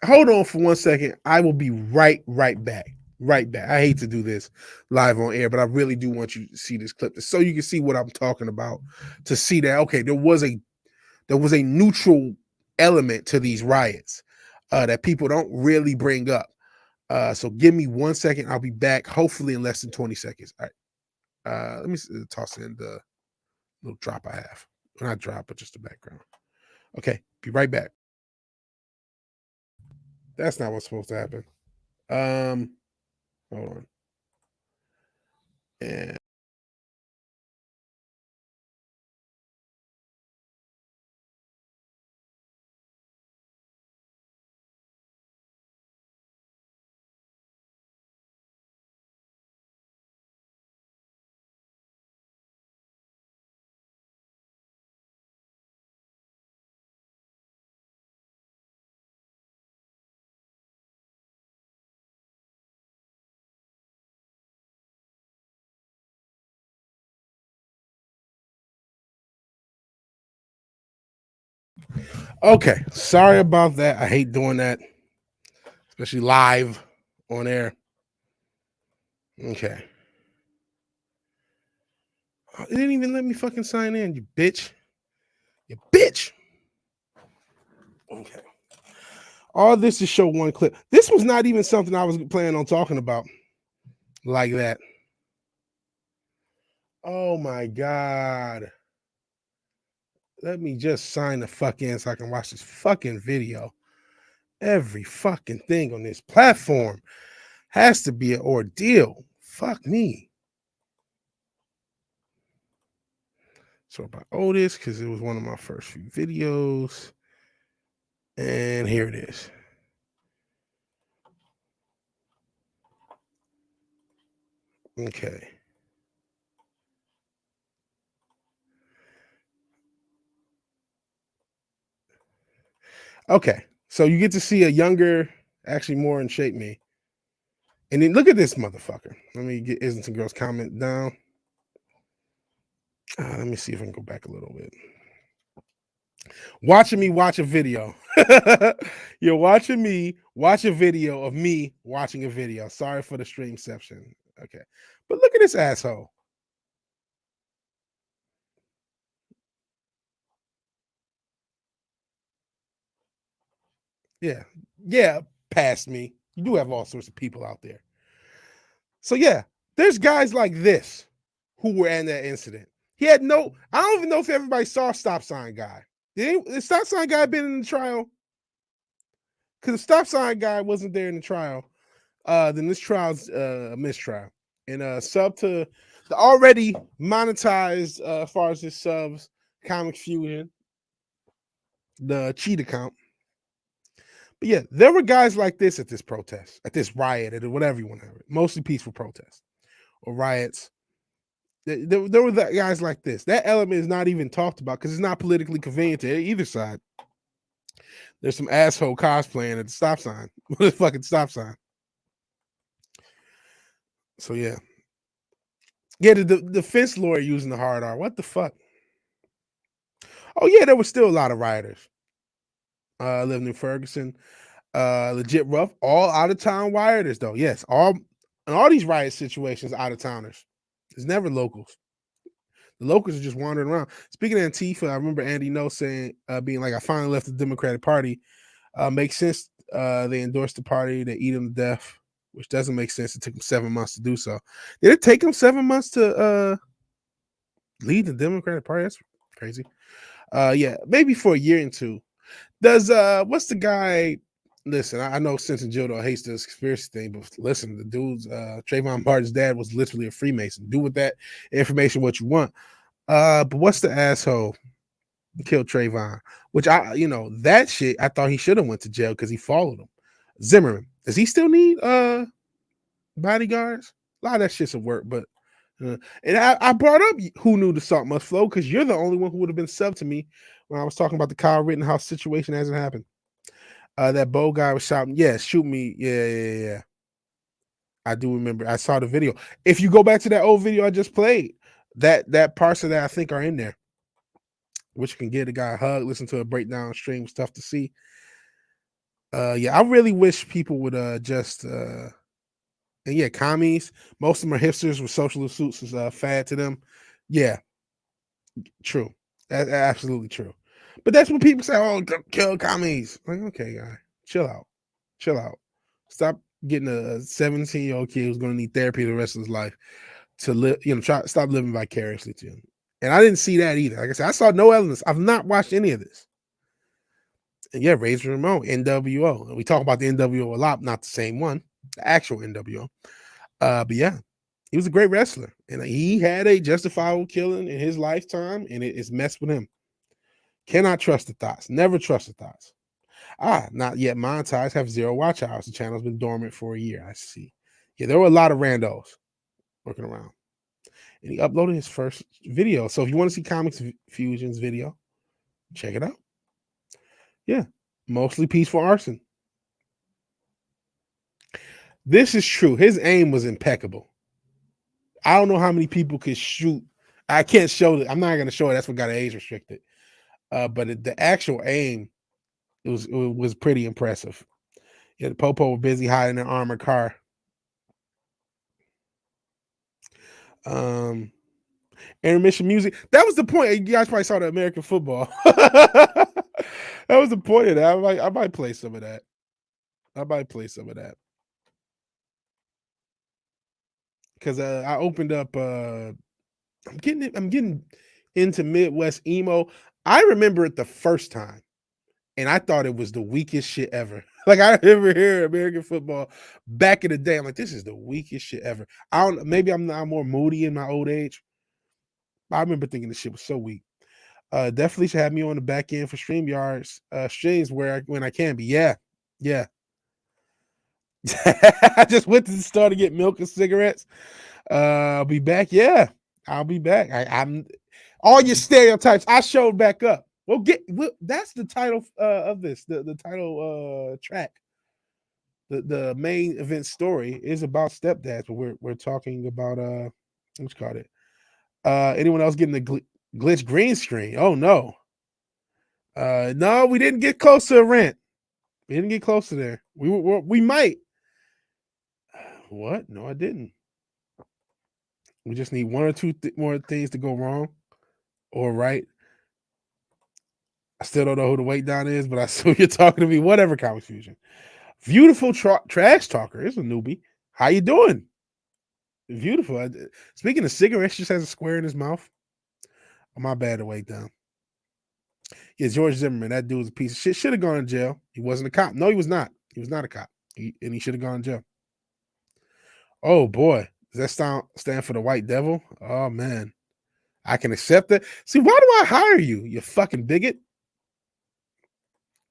Hold on for 1 second. I will be right back. Right back. I hate to do this live on air, but I really do want you to see this clip so you can see what I'm talking about. To see that, okay, there was a neutral element to these riots that people don't really bring up. So give me 1 second. I'll be back, hopefully in less than 20 seconds. All right. Let me toss in the little drop I have. Not drop, but just the background. Okay, be right back. That's not what's supposed to happen. Hold on. And okay, sorry about that. I hate doing that, especially live on air. Okay. It didn't even let me fucking sign in, you bitch. You bitch. Okay. All this to show one clip. This was not even something I was planning on talking about like that. Oh my God. Let me just sign the fuck in so I can watch this fucking video. Every fucking thing on this platform has to be an ordeal. Fuck me. So about Otis, because it was one of my first few videos. And here it is. Okay. Okay. So you get to see a younger, actually more in shape me. And then look at this motherfucker. Let me get Isn't Girls comment down. Let me see if I can go back a little bit. Watching me watch a video. You're watching me watch a video of me watching a video. Sorry for the streamception. Okay. But look at this asshole. Yeah. Yeah. Past me. You do have all sorts of people out there. So yeah, there's guys like this who were in that incident. I don't even know if everybody saw Stop Sign Guy. Did the Stop Sign Guy been in the trial? Because the Stop Sign Guy wasn't there in the trial. Then this trial's a mistrial. and sub to the already monetized as far as this subs Comic Fusion, the cheat account. But yeah, there were guys like this at this protest, at this riot, at whatever you want to have it, mostly peaceful protests or riots. There were guys like this. That element is not even talked about because it's not politically convenient to either side. There's some asshole cosplaying at the stop sign with a fucking stop sign. So yeah. Yeah, the defense lawyer using the hard R. What the fuck? Oh yeah, there was still a lot of rioters. Living in Ferguson. Legit rough. All out of town rioters though. Yes, all these riot situations, out of towners. It's never locals. The locals are just wandering around. Speaking of Antifa, I remember Andy No saying, being like, I finally left the Democratic Party. Makes sense. They endorsed the party. They eat them to death, which doesn't make sense. It took them 7 months to do so. Did it take them 7 months to lead the Democratic Party? That's crazy. Yeah, maybe for a year and two. Does what's the guy? Listen, I know Simpson Gildo hates this conspiracy thing, but listen, the dude's Trayvon Martin's dad was literally a Freemason. Do with that information what you want. But what's the asshole who killed Trayvon? Which that shit, I thought he should have went to jail because he followed him. Zimmerman. Does he still need bodyguards? A lot of that shit's a work, but and I brought up who knew the salt must flow because you're the only one who would have been sub to me when I was talking about the Kyle Rittenhouse situation as it happened. That Bo guy was shouting, yeah, shoot me. Yeah. I do remember. I saw the video. If you go back to that old video I just played, that parts of that I think are in there, which can give the guy a hug, listen to a breakdown stream, stuff to see. Yeah, I really wish people would and yeah, commies. Most of them are hipsters with socialist suits is fad to them. Yeah, true. That's absolutely true. But that's what people say. Oh, kill commies. Like, okay, guy, chill out. Stop getting a 17-year-old kid who's going to need therapy the rest of his life to live. Stop living vicariously to him. And I didn't see that either. Like I said, I saw no evidence. I've not watched any of this. And yeah, Razor Ramon, NWO. We talk about the NWO a lot, not the same one, the actual NWO. But yeah, he was a great wrestler, and he had a justifiable killing in his lifetime, and it's messed with him. Cannot trust the thoughts. Never trust the thoughts. Not yet monetized. Have 0 watch hours. The channel's been dormant for a year. I see. Yeah, there were a lot of randos working around, and he uploaded his first video. So if you want to see Comics Fusion's video, check it out. Yeah, mostly peaceful arson. This is true. His aim was impeccable. I don't know how many people could shoot. I can't show it. I'm not going to show it. That's what got age restricted. But the actual aim, it was pretty impressive. Yeah, the Popo were busy hiding in an armored car. Intermission music. That was the point. You guys probably saw the American football. That was the point of that. I might play some of that. Because I opened up. I'm getting into Midwest emo. I remember it the first time, and I thought it was the weakest shit ever. Like, I remember hearing American football back in the day. I'm like, this is the weakest shit ever. Maybe I'm not more moody in my old age. I remember thinking this shit was so weak. Definitely should have me on the back end for StreamYards streams when I can be. Yeah. I just went to the store to get milk and cigarettes. I'll be back. Yeah, I'll be back. I'm all your stereotypes. I showed back up. That's the title of this. The title track. The main event story is about stepdads, but we're talking about what's called it. Anyone else getting the glitch green screen? Oh no. No, we didn't get close to a rent. We didn't get close to there. We might. What? No, I didn't. We just need one or two more things to go wrong or right. I still don't know who the wait down is, but I assume you're talking to me. Whatever, Comic Fusion. Beautiful trash talker is a newbie. How you doing? Beautiful. Speaking of cigarettes, just has a square in his mouth. Oh, my bad to wait down. Yeah, George Zimmerman, that dude was a piece of shit. Should have gone to jail. He wasn't a cop. No, he was not. He was not a cop. He should have gone to jail. Oh boy, Does that stand for the white devil? Oh man, I can accept it. See, why do I hire you? You fucking bigot.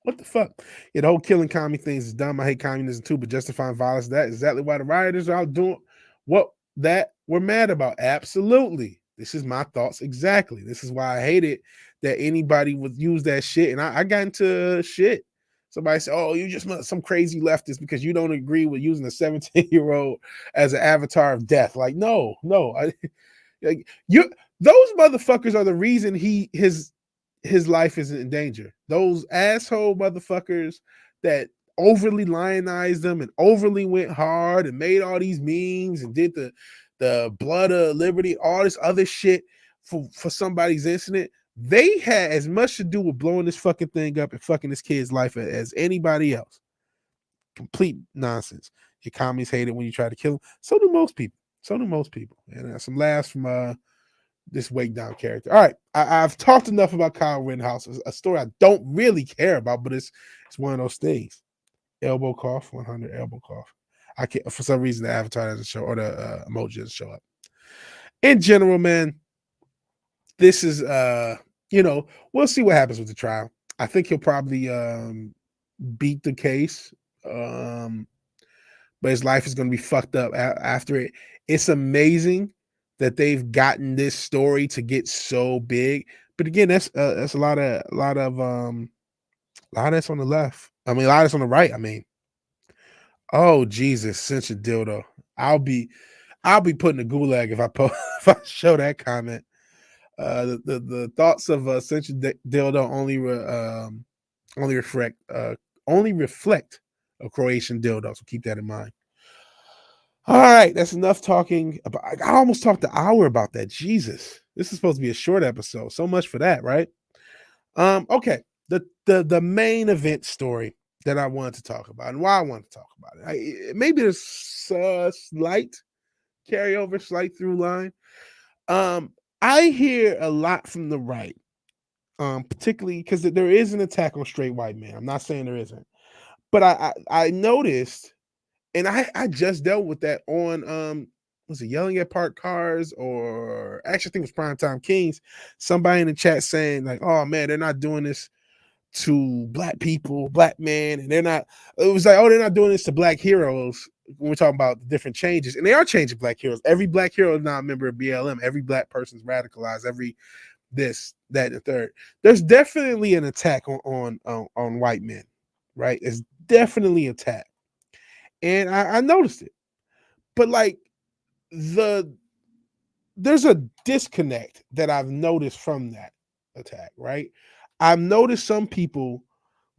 What the fuck? Yeah, the whole killing commie things is dumb. I hate communism too, but justifying violence, that is exactly why the rioters are out doing what that we're mad about. Absolutely. This is my thoughts exactly. This is why I hate it that anybody would use that shit. And I got into shit. Somebody said, oh, you just some crazy leftist because you don't agree with using a 17-year-old as an avatar of death. Like, no. Like those motherfuckers are the reason his life is in danger. Those asshole motherfuckers that overly lionized them and overly went hard and made all these memes and did the blood of liberty, all this other shit for somebody's incident. They had as much to do with blowing this fucking thing up and fucking this kid's life as anybody else. Complete nonsense. Your commies hate it when you try to kill them. So do most people. And some laughs from this wake down character. All right, I've talked enough about Kyle Rittenhouse, a story I don't really care about, but it's one of those things. Elbow cough, 100 elbow cough. I can't, for some reason the avatar doesn't show or the emoji doesn't show up. In general, man, this is we'll see what happens with the trial. I think he'll probably beat the case, but his life is going to be fucked up after it. It's amazing that they've gotten this story to get so big, but again, that's a lot of that's on the left. I mean, a lot of that's on the right. I mean, oh Jesus, cinch a dildo. I'll be putting a gulag if I show that comment. The thoughts of cinch a dildo only reflect a Croatian dildo. So keep that in mind. All right, that's enough talking about. I almost talked an hour about that. Jesus, this is supposed to be a short episode. So much for that, right? Okay. The main event story that I wanted to talk about and why I wanted to talk about it. Maybe there's a slight carryover, slight through line. I hear a lot from the right, particularly because there is an attack on straight white men. I'm not saying there isn't, but I noticed. And I just dealt with that on was it Yelling at Parked Cars, or actually I think it was Primetime Kings. Somebody in the chat saying like, oh man, they're not doing this to black people, black men, and they're not, it was like, oh, they're not doing this to black heroes when we're talking about the different changes. And they are changing black heroes. Every black hero is not a member of BLM. Every black person's radicalized, every this, that, and the third. There's definitely an attack on white men, right? It's definitely an attack. And I noticed it, but like there's a disconnect that I've noticed from that attack, right? I've noticed some people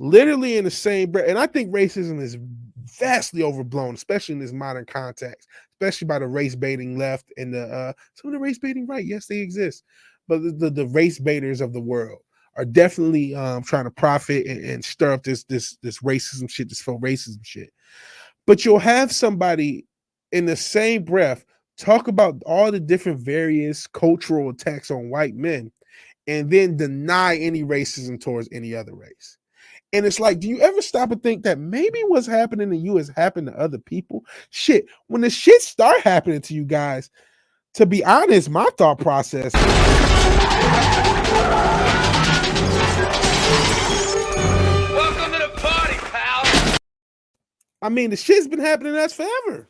literally in the same breath, and I think racism is vastly overblown, especially in this modern context, especially by the race baiting left and the some of the race baiting right. Yes, they exist, but the race baiters of the world are definitely trying to profit and stir up this racism shit, this faux racism shit. But you'll have somebody in the same breath talk about all the different various cultural attacks on white men and then deny any racism towards any other race. And it's like, do you ever stop and think that maybe what's happening to you has happened to other people? Shit, when the shit start happening to you guys, to be honest, my thought process I mean, the shit's been happening to us forever.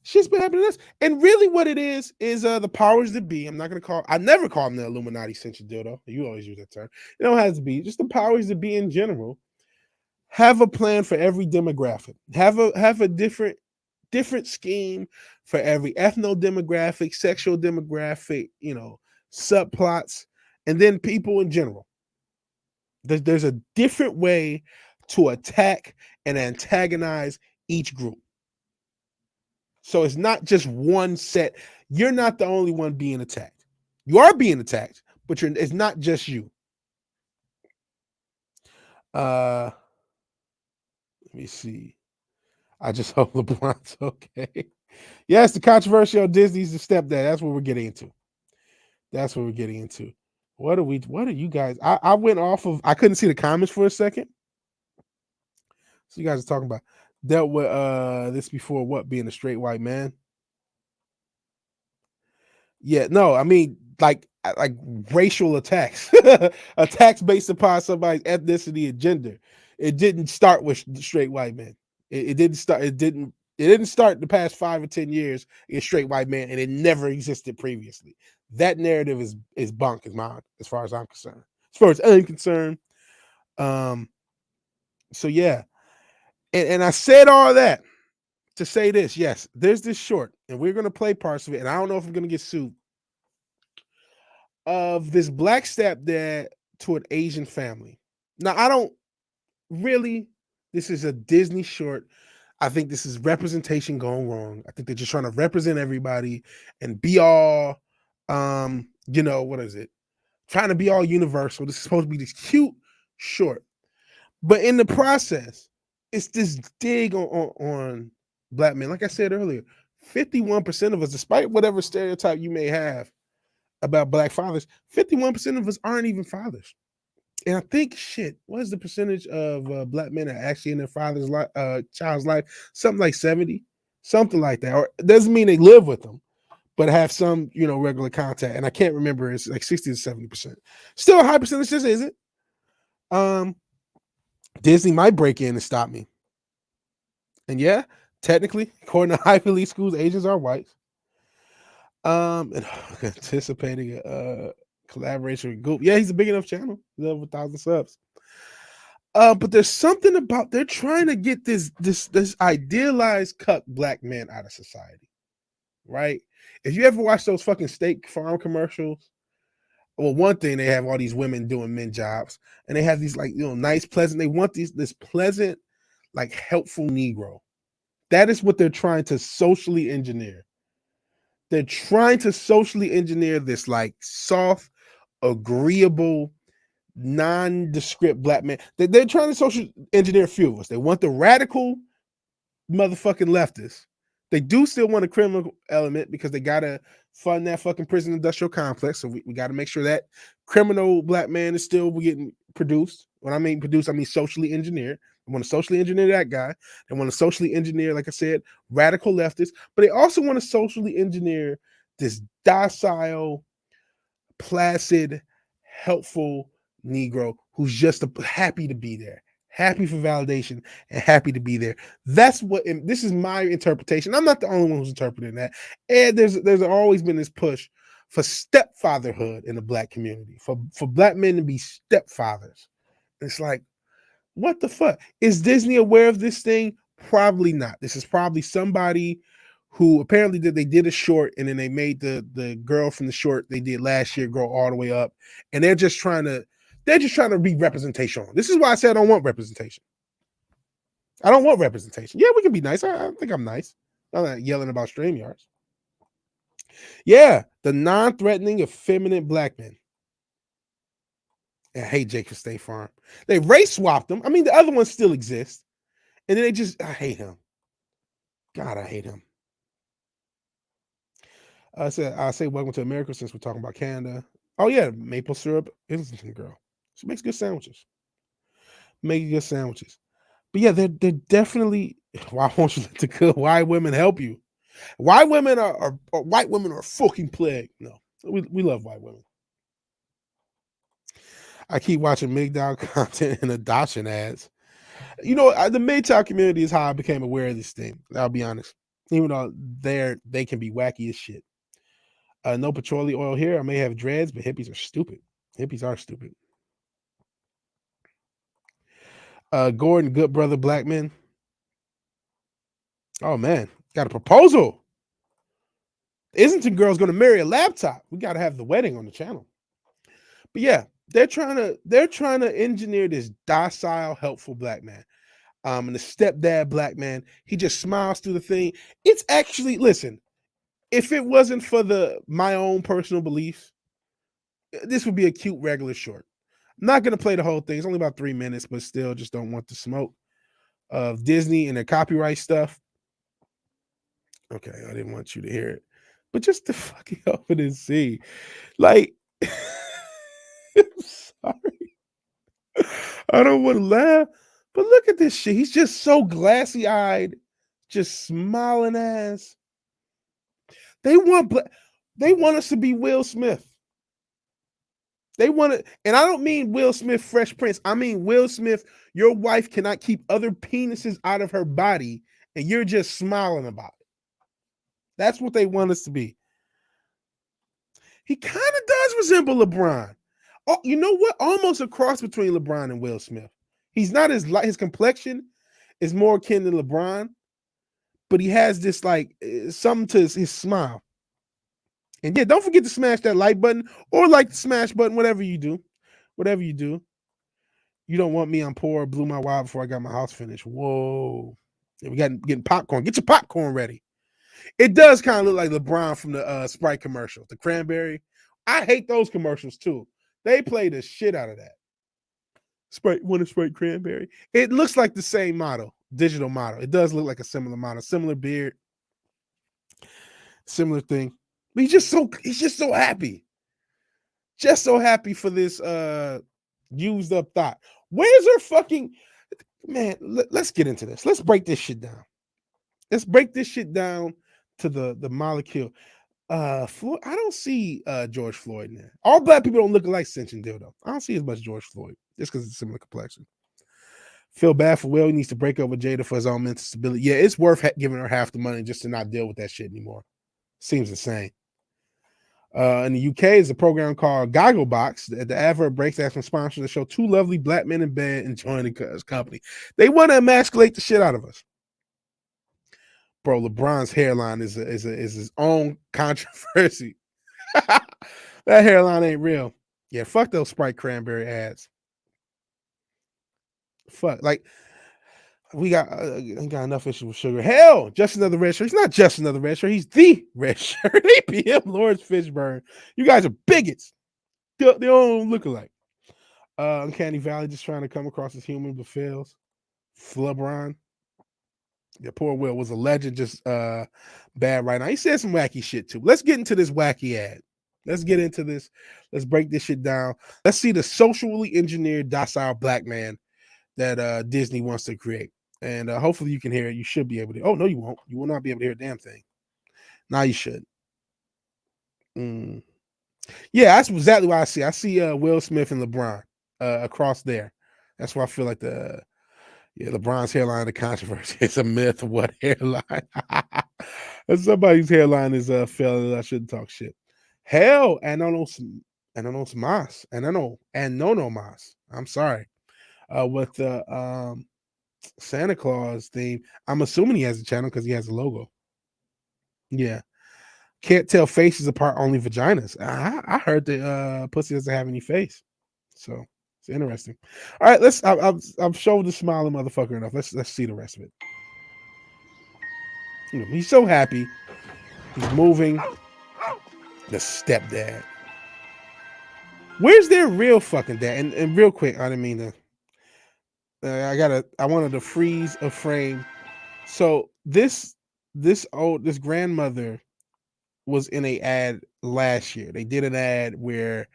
Shit's been happening to us. And really what it is the powers that be. I never call them the Illuminati central dildo. You always use that term. It don't have to be. Just the powers that be in general have a plan for every demographic. Have a different scheme for every ethno demographic, sexual demographic, subplots, and then people in general. There's a different way to attack and antagonize each group. So it's not just one set. You're not the only one being attacked. You are being attacked, but it's not just you. Let me see. I just hope LeBron's okay. Yes, the controversial Disney's the stepdad. That's what we're getting into. What are you guys? I went off of, I couldn't see the comments for a second. So you guys are talking about dealt with this before, what, being a straight white man? Yeah, no, I mean like racial attacks, attacks based upon somebody's ethnicity and gender. It didn't start with straight white men. It didn't start. It didn't start the past 5 or 10 years in straight white men, and it never existed previously. That narrative is bunk, is mine, as far as I'm concerned. As far as I'm concerned. Um. So yeah, and I said all that to say this. Yes, there's this short, and we're gonna play parts of it, and I don't know if I'm gonna get sued, of this black stepdad to an Asian family. Now, I don't really, this is a Disney short. I think this is representation going wrong. I think they're just trying to represent everybody and be all, what is it? Trying to be all universal. This is supposed to be this cute short. But in the process, it's this dig on black men. Like I said earlier, 51% of us, despite whatever stereotype you may have about black fathers, 51% of us aren't even fathers. And I think, what is the percentage of black men that are actually in their father's child's life? Something like 70, something like that. Or it doesn't mean they live with them, but have some, regular contact. And I can't remember, it's like 60 to 70%. Still a high percentage, just isn't. Disney might break in and stop me. And yeah, technically, according to Ivy League schools, Asians are white. And anticipating a collaboration with Goop. Yeah, he's a big enough channel. He's over 1,000 subs. But there's something about they're trying to get this idealized cuck black man out of society, right? If you ever watch those fucking State Farm commercials, well, one thing, they have all these women doing men jobs, and they have these nice, pleasant. They want this pleasant, like helpful Negro. That is what they're trying to socially engineer. They're trying to socially engineer this like soft, agreeable, nondescript black man. They're trying to social engineer a few of us. They want the radical motherfucking leftists. They do still want a criminal element because they gotta fund that fucking prison industrial complex. So we gotta make sure that criminal black man is still getting produced. When I mean produced, I mean socially engineered. They want to socially engineer that guy. They want to socially engineer, like I said, radical leftists, but they also want to socially engineer this docile, placid, helpful Negro who's just happy to be there, happy for validation, and happy to be there. That's what, and this is my interpretation. I'm not the only one who's interpreting that. And there's always been this push for stepfatherhood in the black community, for black men to be stepfathers. It's like, what the fuck? Is Disney aware of this thing? Probably not. This is probably somebody who apparently they did a short, and then they made the girl from the short they did last year grow all the way up, and they're just trying to be representation. This is why I said I don't want representation. I don't want representation. Yeah, we can be nice. I think I'm nice. I'm not yelling about StreamYards. Yeah, the non-threatening, effeminate black men. I hate Jake for State Farm. They race swapped them. I mean, the other ones still exist. And then I hate him. God, I hate him. I say welcome to America since we're talking about Canada. Oh yeah, maple syrup Islington girl. She makes good sandwiches. But yeah, they're definitely. Why won't you let the good white women help you? White women are white women are a fucking plague. No, we love white women. I keep watching MGTOW content and adoption ads. The MGTOW community is how I became aware of this thing. I'll be honest. Even though they can be wacky as shit. No petroleum oil here. I may have dreads, but hippies are stupid. Gordon, good brother, black men. Oh man, got a proposal. Islington girl's going to marry a laptop. We got to have the wedding on the channel. But yeah, they're trying to engineer this docile, helpful black man. And the stepdad black man, he just smiles through the thing. It's actually, listen, if it wasn't for my own personal beliefs, this would be a cute regular short. I'm not going to play the whole thing. It's only about 3 minutes, but still just don't want the smoke of Disney and their copyright stuff. Okay, I didn't want you to hear it. But just to fucking open and see. Like, I'm sorry. I don't want to laugh, but look at this shit. He's just so glassy-eyed, just smiling ass. They want They want us to be Will Smith. They want to, and I don't mean Will Smith, Fresh Prince. I mean Will Smith. Your wife cannot keep other penises out of her body, and you're just smiling about it. That's what they want us to be. He kind of does resemble LeBron. Oh, you know what? Almost a cross between LeBron and Will Smith. He's not as light. His complexion is more akin to LeBron, but he has this like something to his smile. And yeah, don't forget to smash that like button or like the smash button, whatever you do. Whatever you do. You don't want me, I'm poor, blew my wad before I got my house finished. Whoa. Yeah, we got getting popcorn. Get your popcorn ready. It does kind of look like LeBron from the Sprite commercial, the cranberry. I hate those commercials too. They play the shit out of that. Sprite, want a Sprite cranberry? It looks like the same model, digital model. It does look like a similar model, similar beard, similar thing. But he's just so happy. Just so happy for this used up thought. Where's her fucking man? Let's get into this. Let's break this shit down. Let's break this shit down to the molecule. Floyd, I don't see George Floyd in there. All black people don't look like Cinch and Dildo. I don't see as much George Floyd just because it's a similar complexion. Feel bad for Will. He needs to break up with Jada for his own mental stability. Yeah, it's worth giving her half the money just to not deal with that shit anymore. Seems insane. In the UK, is a program called Gogglebox. The advert breaks out from sponsors to show two lovely black men in bed enjoying the company. They want to emasculate the shit out of us. Bro, LeBron's hairline is his own controversy. That hairline ain't real. Yeah, fuck those Sprite cranberry ads. Fuck, like we got enough issues with sugar. Hell, just another red shirt. He's not just another red shirt. He's the red shirt. APM Lawrence Fishburne. You guys are bigots. They don't look alike. Uncanny Valley just trying to come across as human but fails. LeBron. Yeah, poor Will was a legend, just bad right now. He said some wacky shit too. Let's get into this wacky ad. Let's get into this. Let's break this shit down. Let's see the socially engineered docile black man that Disney wants to create. And hopefully you can hear it. You should be able to. Oh, no, you won't. You will not be able to hear a damn thing. Now you should. Yeah, that's exactly what I see. I see Will Smith and LeBron across there. That's why I feel like LeBron's hairline, the controversy. It's a myth. What hairline? Somebody's hairline is failing. I shouldn't talk shit. Hell, Anonos Mas. Anono Mas. I'm sorry. With the Santa Claus theme. I'm assuming he has a channel because he has a logo. Yeah. Can't tell faces apart, only vaginas. I heard that pussy doesn't have any face. So it's interesting. All right, I've showed the smiling motherfucker enough. Let's see the rest of it. He's so happy. He's moving. The stepdad. Where's their real fucking dad? And real quick, I didn't mean to. I wanted to freeze a frame. So this grandmother was in a ad last year. They did an ad where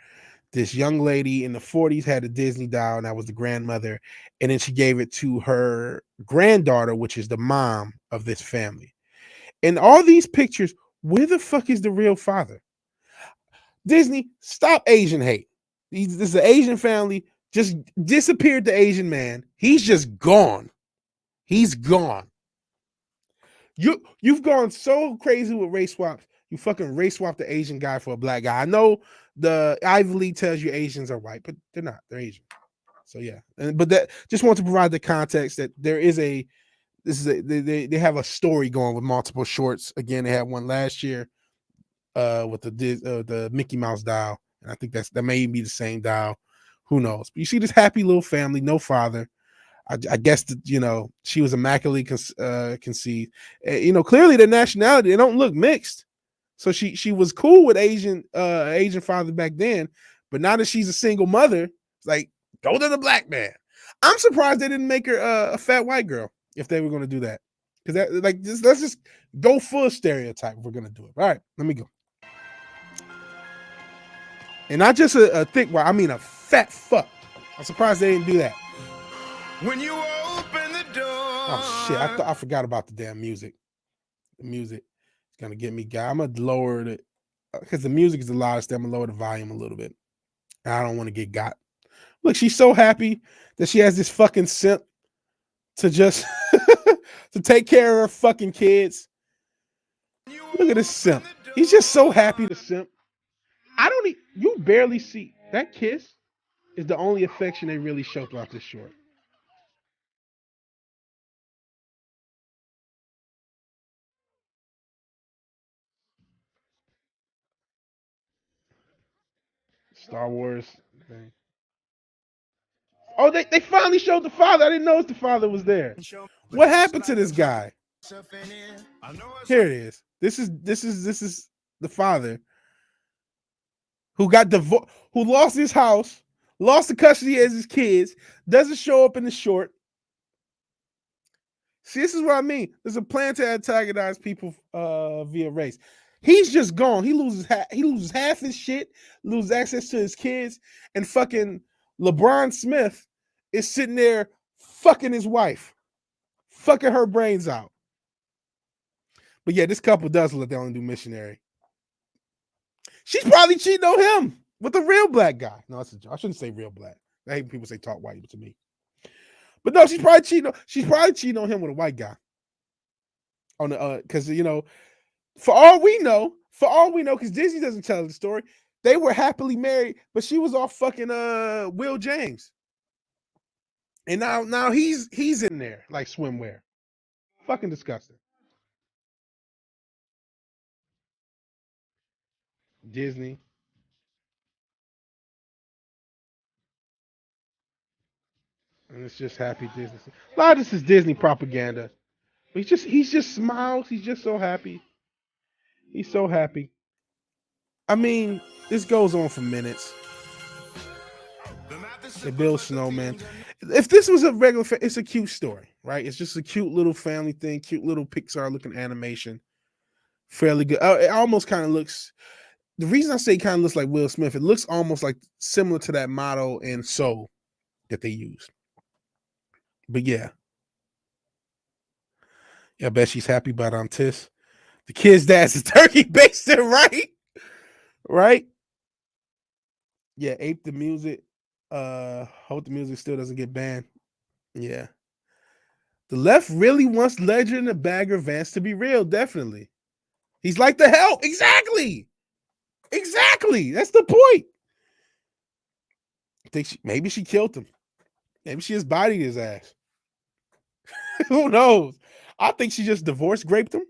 this young lady in the 40s had a Disney doll, and that was the grandmother. And then she gave it to her granddaughter, which is the mom of this family. And all these pictures, where the fuck is the real father? Disney, stop Asian hate. This is an Asian family. Just disappeared the Asian man. He's just gone. He's gone. You've gone so crazy with race swaps. You fucking race swap the Asian guy for a black guy. I know the Ivy League tells you Asians are white, but they're not. They're Asian. So yeah. But that just want to provide the context that there is they have a story going with multiple shorts. Again, they had one last year with the Mickey Mouse doll, and I think that may be the same doll. Who knows? But you see this happy little family, no father. I guess that she was immaculately conceived. Clearly the nationality, they don't look mixed. So she was cool with Asian father back then, but now that she's a single mother, it's like go to the black man. I'm surprised they didn't make her a fat white girl if they were going to do that. Because let's just go full stereotype if we're going to do it. All right, let me go. And not just a thick white, I mean a fat fuck. I'm surprised they didn't do that. When you open the door. Oh shit! I forgot about the damn music. The music is gonna get me. I'm gonna lower it because the music is the loudest. I'm gonna lower the volume a little bit. I don't want to get got. Look, she's so happy that she has this fucking simp to just to take care of her fucking kids. Look at this simp. He's just so happy to simp. You barely see that kiss is the only affection they really show throughout this short. Star Wars thing. Oh, they finally showed the father. I didn't know the father was there. What happened to this guy? Here it is. This is the father who got divorced, who lost his house, lost the custody of his kids, doesn't show up in the short. See, this is what I mean. There's a plan to antagonize people via race. He's just gone. He loses half his shit, loses access to his kids, and fucking LeBron Smith is sitting there fucking his wife, fucking her brains out. But yeah, this couple does look like they only do missionary. She's probably cheating on him with a real black guy. No, that's a joke. I shouldn't say real black. I hate when people say talk white to me. But no, she's probably cheating on him with a white guy. On the because for all we know, because Disney doesn't tell the story, they were happily married, but she was off fucking Will James. And now he's in there like swimwear. Fucking disgusting. Disney. And it's just happy Disney. A lot of this is Disney propaganda. But he's just smiles. He's just so happy. He's so happy. I mean, this goes on for minutes. They build snowman. If this was a regular, it's a cute story, right? It's just a cute little family thing, cute little Pixar looking animation. Fairly good. It almost kind of looks. The reason I say it kind of looks like Will Smith, it looks almost like similar to that model in Soul that they used. But yeah. I bet she's happy about Tiss. The kid's dad's is turkey basted, right? Right? Yeah, ape the music. Hope the music still doesn't get banned. Yeah. The left really wants Legend and Bagger Vance to be real, definitely. He's like the hell. Exactly. That's the point. I think maybe she killed him. Maybe she just bodied his ass. Who knows? I think she just divorce graped him.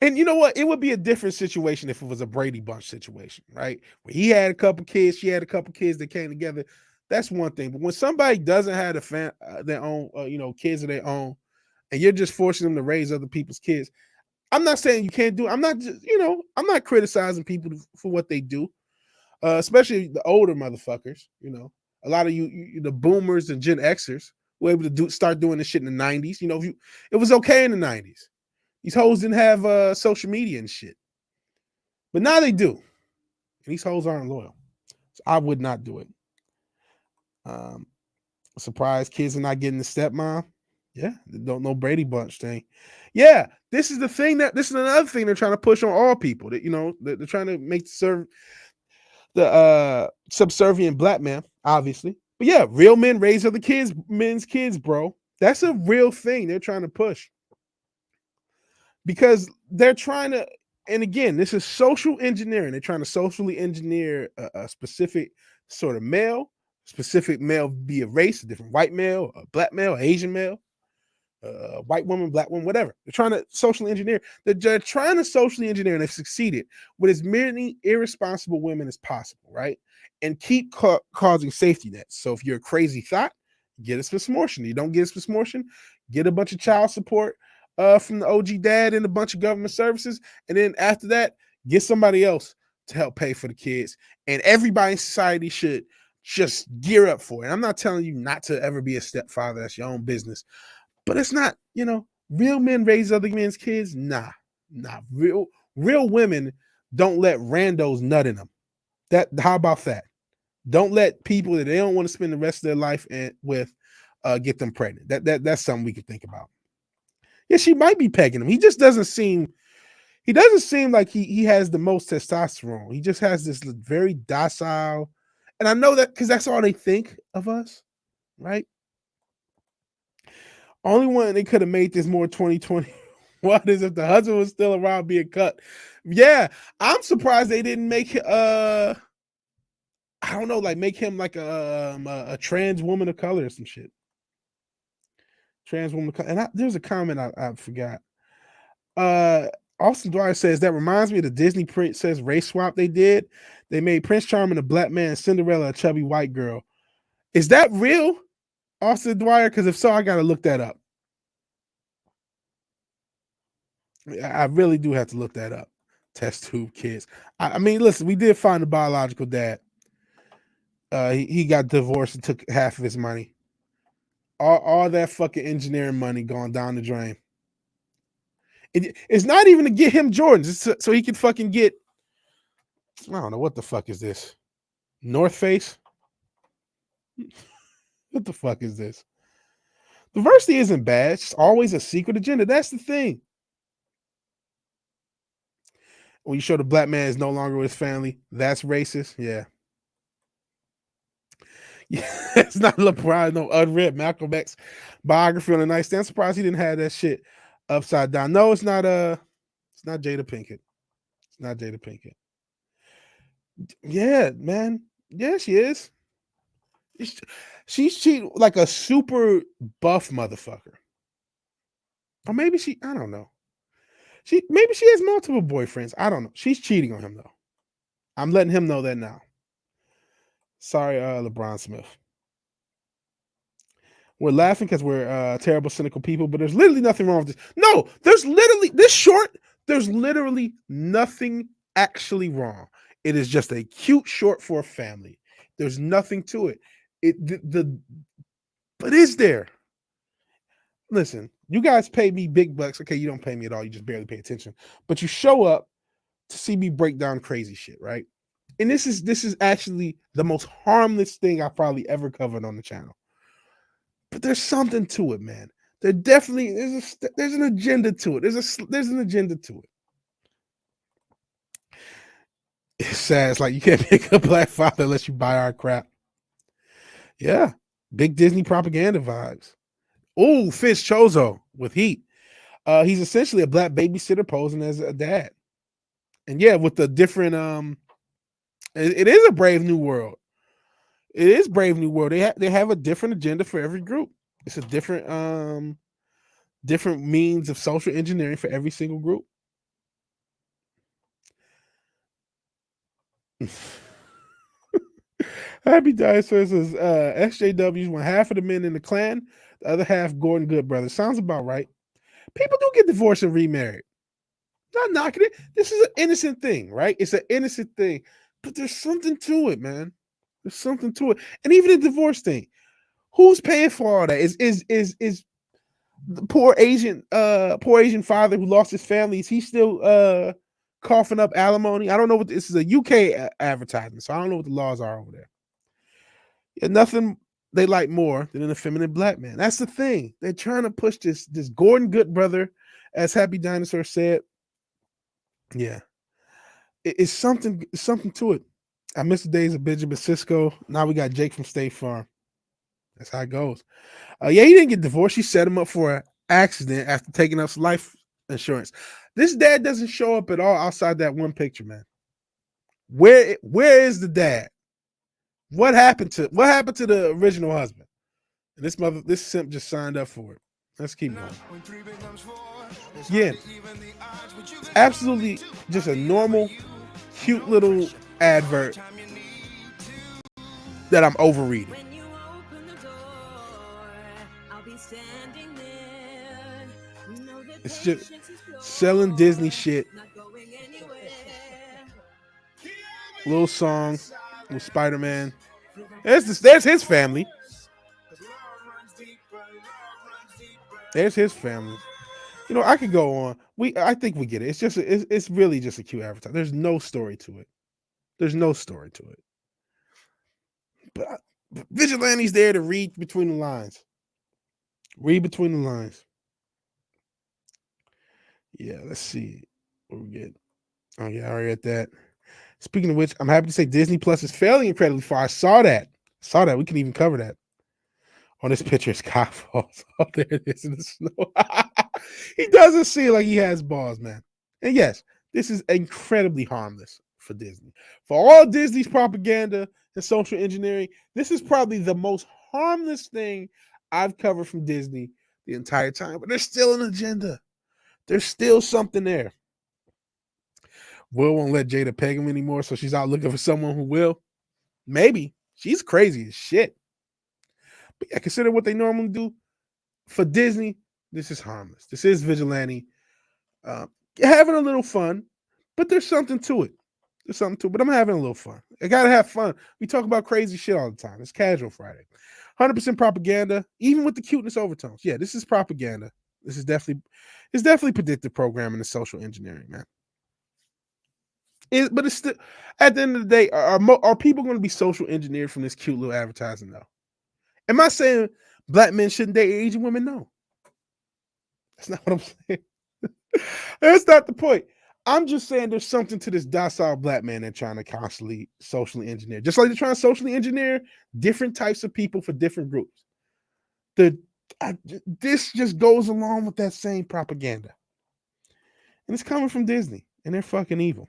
And you know what? It would be a different situation if it was a Brady Bunch situation, right? Where he had a couple kids, she had a couple kids that came together. That's one thing. But when somebody doesn't have their own, kids of their own, and you're just forcing them to raise other people's kids, I'm not saying you can't do it. I'm not just, I'm not criticizing people for what they do, especially the older motherfuckers. A lot of you the boomers and Gen Xers were able to start doing this shit in the 90s. It was okay in the 90s. These hoes didn't have social media and shit. But now they do. And these hoes aren't loyal. So I would not do it. Surprise kids are not getting the stepmom. Yeah, don't know Brady Bunch thing. Yeah, this is another thing they're trying to push on all people. That they're trying to make the subservient black man, obviously. But yeah, real men raise other men's kids, bro. That's a real thing they're trying to push. Because they're trying to, and again, this is social engineering. They're trying to socially engineer a specific sort of male, specific male be a race, a different white male, a black male, Asian male, white woman, black woman, whatever. They're trying to socially engineer. They're trying to socially engineer, and they've succeeded with as many irresponsible women as possible, right? And keep causing safety nets. So if you're a crazy thought, get a spasmortion. You don't get a spasmortion, get a bunch of child support from the OG dad and a bunch of government services. And then after that, get somebody else to help pay for the kids. And everybody in society should just gear up for it. I'm not telling you not to ever be a stepfather. That's your own business. But it's not, real men raise other men's kids. Nah. Real women don't let randos nut in them. How about that? Don't let people that they don't want to spend the rest of their life with get them pregnant. That's something we could think about. Yeah, she might be pegging him. He he doesn't seem like he has the most testosterone. He just has this very docile, and I know that because that's all they think of us, right? Only one they could have made this more 2020 is if the husband was still around being cut. Yeah, I'm surprised they didn't make I don't know, like make him like a trans woman of color or some shit. Trans woman of color. And there's a comment I forgot. Austin Dwyer says that reminds me of the Disney princess race swap they did. They made Prince Charming a black man, Cinderella a chubby white girl. Is that real, Austin Dwyer? Because if so, I gotta look that up. I really do have to look that up. Test tube kids. I mean, listen, we did find a biological dad. He got divorced and took half of his money. All that fucking engineering money going down the drain. It's not even to get him Jordans. So he can fucking get. I don't know what the fuck is this. North Face. What the fuck is this? Diversity isn't bad. It's always a secret agenda. That's the thing. When you show the black man is no longer with his family, that's racist. Yeah. Yeah, it's not LeBron, no unread Malcolm X biography on the nightstand. I'm surprised he didn't have that shit upside down. No, it's not Jada Pinkett. It's not Jada Pinkett. Yeah, man. Yeah, she is. She's cheating like a super buff motherfucker. Or maybe I don't know. Maybe she has multiple boyfriends. I don't know. She's cheating on him though. I'm letting him know that now. Sorry, LeBron Smith. We're laughing because we're terrible, cynical people, but there's literally nothing wrong with this. No, there's literally nothing actually wrong. It is just a cute short for a family. There's nothing to it. But is there? Listen, you guys pay me big bucks. Okay, you don't pay me at all. You just barely pay attention. But you show up to see me break down crazy shit, right? And this is actually the most harmless thing I've probably ever covered on the channel. But there's something to it, man. There definitely there's an agenda to it. There's an agenda to it. It's sad. It's like you can't pick a black father unless you buy our crap. Yeah, big Disney propaganda vibes. Oh, Fish Chozo with heat. He's essentially a black babysitter posing as a dad. And yeah, with the different it is a brave new world. It is Brave New World. They have a different agenda for every group. It's a different means of social engineering for every single group. Happy Dinosaur says SJWs want half of the men in the clan, the other half Gordon Good brothers. Sounds about right. People do get divorced and remarried. Not knocking it. This is an innocent thing, right? It's an innocent thing, but there's something to it, man. There's something to it, and even the divorce thing. Who's paying for all that? Is the poor Asian father who lost his family? Is he still coughing up alimony? I don't know what this is a UK advertisement, so I don't know what the laws are over there. Yeah, nothing they like more than an effeminate black man. That's the thing. They're trying to push this Gordon Good brother, as Happy Dinosaur said. Yeah, it's something to it. I miss the days of Benjamin Sisko. Now we got Jake from State Farm. That's how it goes. Yeah, he didn't get divorced. She set him up for an accident after taking up some life insurance. This dad doesn't show up at all outside that one picture, man. Where is the dad? What happened to the original husband? And this simp just signed up for it. Let's keep going. Yeah, it's absolutely just a normal, cute little advert that I'm overreading. It's just selling Disney shit. Little song with Spider-Man. There's his family. There's his family. You know, I could go on. I think we get it. It's really just a cute advertisement. There's no story to it. But Vigilante's there to read between the lines. Yeah, let's see. What we get? Oh yeah, I already at that. Speaking of which, I'm happy to say Disney Plus is failing incredibly far. I saw that. We can even cover that. On this picture, Sky falls. Oh, there it is in the snow. He doesn't seem like he has balls, man. And yes, this is incredibly harmless for Disney. For all Disney's propaganda and social engineering, this is probably the most harmless thing I've covered from Disney the entire time. But there's still an agenda. There's still something there. Will won't let Jada peg him anymore, so she's out looking for someone who will. Maybe. She's crazy as shit. But yeah, consider what they normally do. For Disney, this is harmless. This is vigilante. Having a little fun, but there's something to it. But I'm having a little fun. I gotta have fun. We talk about crazy shit all the time. It's casual Friday. 100% propaganda, even with the cuteness overtones. Yeah, this is propaganda. This is definitely predictive programming and social engineering, man. But it's still, at the end of the day, are people going to be social engineered from this cute little advertising though? Am I saying black men shouldn't date Asian women? No. That's not what I'm saying. That's not the point. I'm just saying there's something to this docile black man they're trying to constantly socially engineer. Just like they're trying to socially engineer different types of people for different groups. This just goes along with that same propaganda. And it's coming from Disney. And they're fucking evil.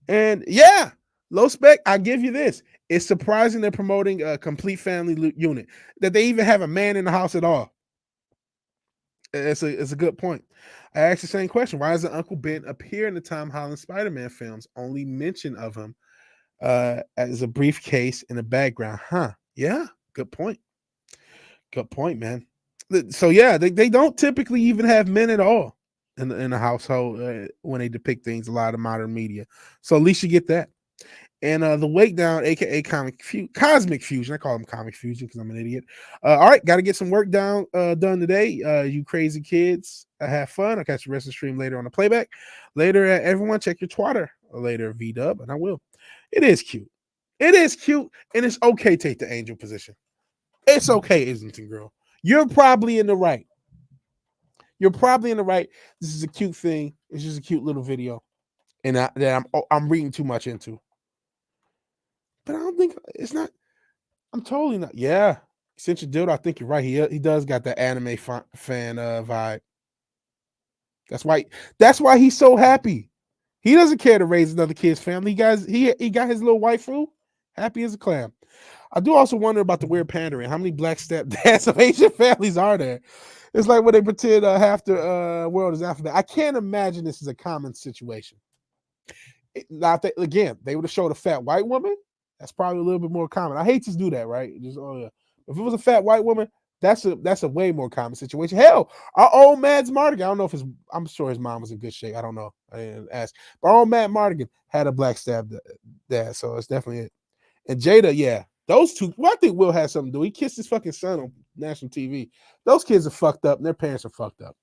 And yeah, low spec, I give you this. It's surprising they're promoting a complete family unit, that they even have a man in the house at all. It's a good point. I asked the same question. Why doesn't Uncle Ben appear in the Tom Holland Spider-Man films? Only mention of him as a briefcase in the background. Huh. Yeah, good point. Good point, man. So yeah, they don't typically even have men at all in the household when they depict things a lot of modern media. So at least you get that. And the Wake Down, aka Cosmic Fusion. I call him Comic Fusion because I'm an idiot. All right, got to get some work done today. You crazy kids, have fun. I'll catch the rest of the stream later on the playback. Later, everyone, check your Twitter later, VDub, and I will. It is cute. It is cute, and it's okay to take the angel position. It's okay, Islington girl. You're probably in the right. This is a cute thing. It's just a cute little video, and that I'm reading too much into. But I don't think it's not. I'm totally not. Yeah, since you did, I think you're right. He does got that anime fan vibe. That's why he's so happy. He doesn't care to raise another kid's family. He got his little waifu, happy as a clam. I do also wonder about the weird pandering. How many black stepdads of Asian families are there? It's like when they pretend half the world is after that. I can't imagine this is a common situation. Now, again, they would have showed a fat white woman. That's probably a little bit more common. I hate to do that, right? Just if it was a fat white woman, that's a way more common situation. Hell, our old Mads Mardigan. I don't know if I'm sure his mom was in good shape. I don't know. I didn't ask. But our old Matt Mardigan had a black dad, so it's definitely it. And Jada, yeah, those two. Well, I think Will has something to do. He kissed his fucking son on national TV. Those kids are fucked up, and their parents are fucked up.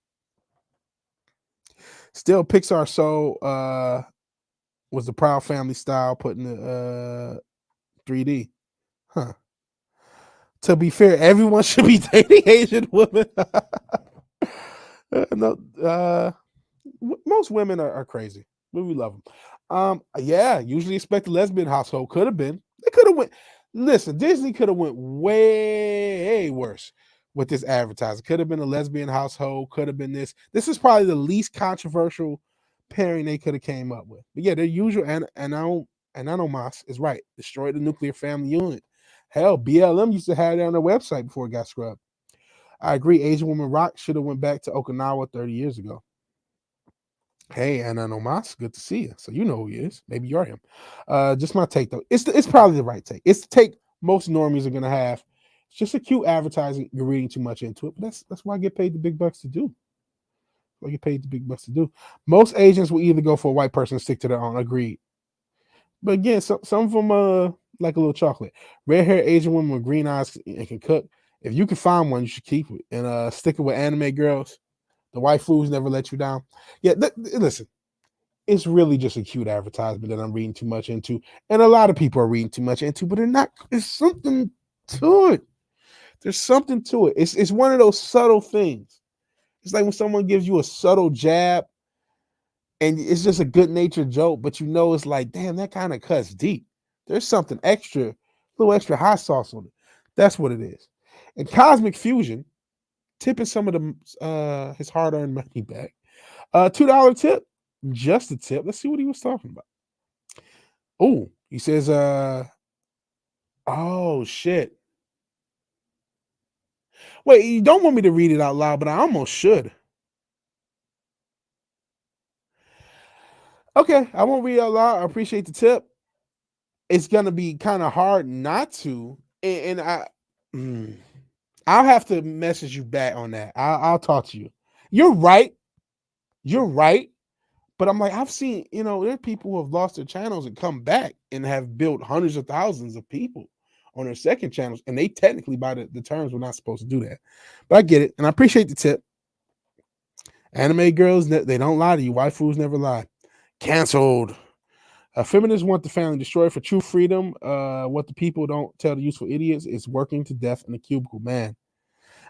Still, Pixar was the Proud Family style put in the 3D. Huh. To be fair, everyone should be dating Asian women. Most women are crazy, but we love them. Yeah, usually expect a lesbian household. Could have been. They could have went. Listen, Disney could have went way worse with this advertising. Could have been a lesbian household. Could have been this. This is probably the least controversial pairing they could have came up with. But yeah, their usual Anonymous is right. Destroy the nuclear family unit. Hell, BLM used to have it on their website before it got scrubbed. I agree. Asian Woman Rock should have went back to Okinawa 30 years ago. Hey, Anonymous, good to see you. So you know who he is. Maybe you're him. Just my take though. It's probably the right take. It's the take most normies are gonna have. It's just a cute advertising. You're reading too much into it, but that's why I get paid the big bucks to do. What you paid the big bucks to do. Most Asians will either go for a white person or stick to their own. Agreed. But again, some of them like a little chocolate. Red hair Asian woman with green eyes and can cook. If you can find one, you should keep it. And stick it with anime girls. The white foods never let you down. Yeah, listen. It's really just a cute advertisement that I'm reading too much into. And a lot of people are reading too much into, but they're not. There's something to it. There's something to it. It's one of those subtle things. It's like when someone gives you a subtle jab and it's just a good natured joke, but it's like, damn, that kind of cuts deep. There's something extra, a little extra hot sauce on it. That's what it is. And Cosmic Fusion, tipping some of his hard-earned money back. $2 tip, just a tip. Let's see what he was talking about. Oh, he says, oh shit. Wait, you don't want me to read it out loud, but I almost should. Okay, I won't read it out loud. I appreciate the tip. It's gonna be kind of hard not to, and I'll have to message you back on that. I'll talk to you. You're right. You're right. But I'm like, I've seen, there are people who have lost their channels and come back and have built hundreds of thousands of people on their second channels. And they technically, by the terms, were not supposed to do that. But I get it. And I appreciate the tip. Anime girls, they don't lie to you. Waifus never lie. Canceled. Feminists want the family destroyed for true freedom. What the people don't tell the useful idiots is working to death in a cubicle, man.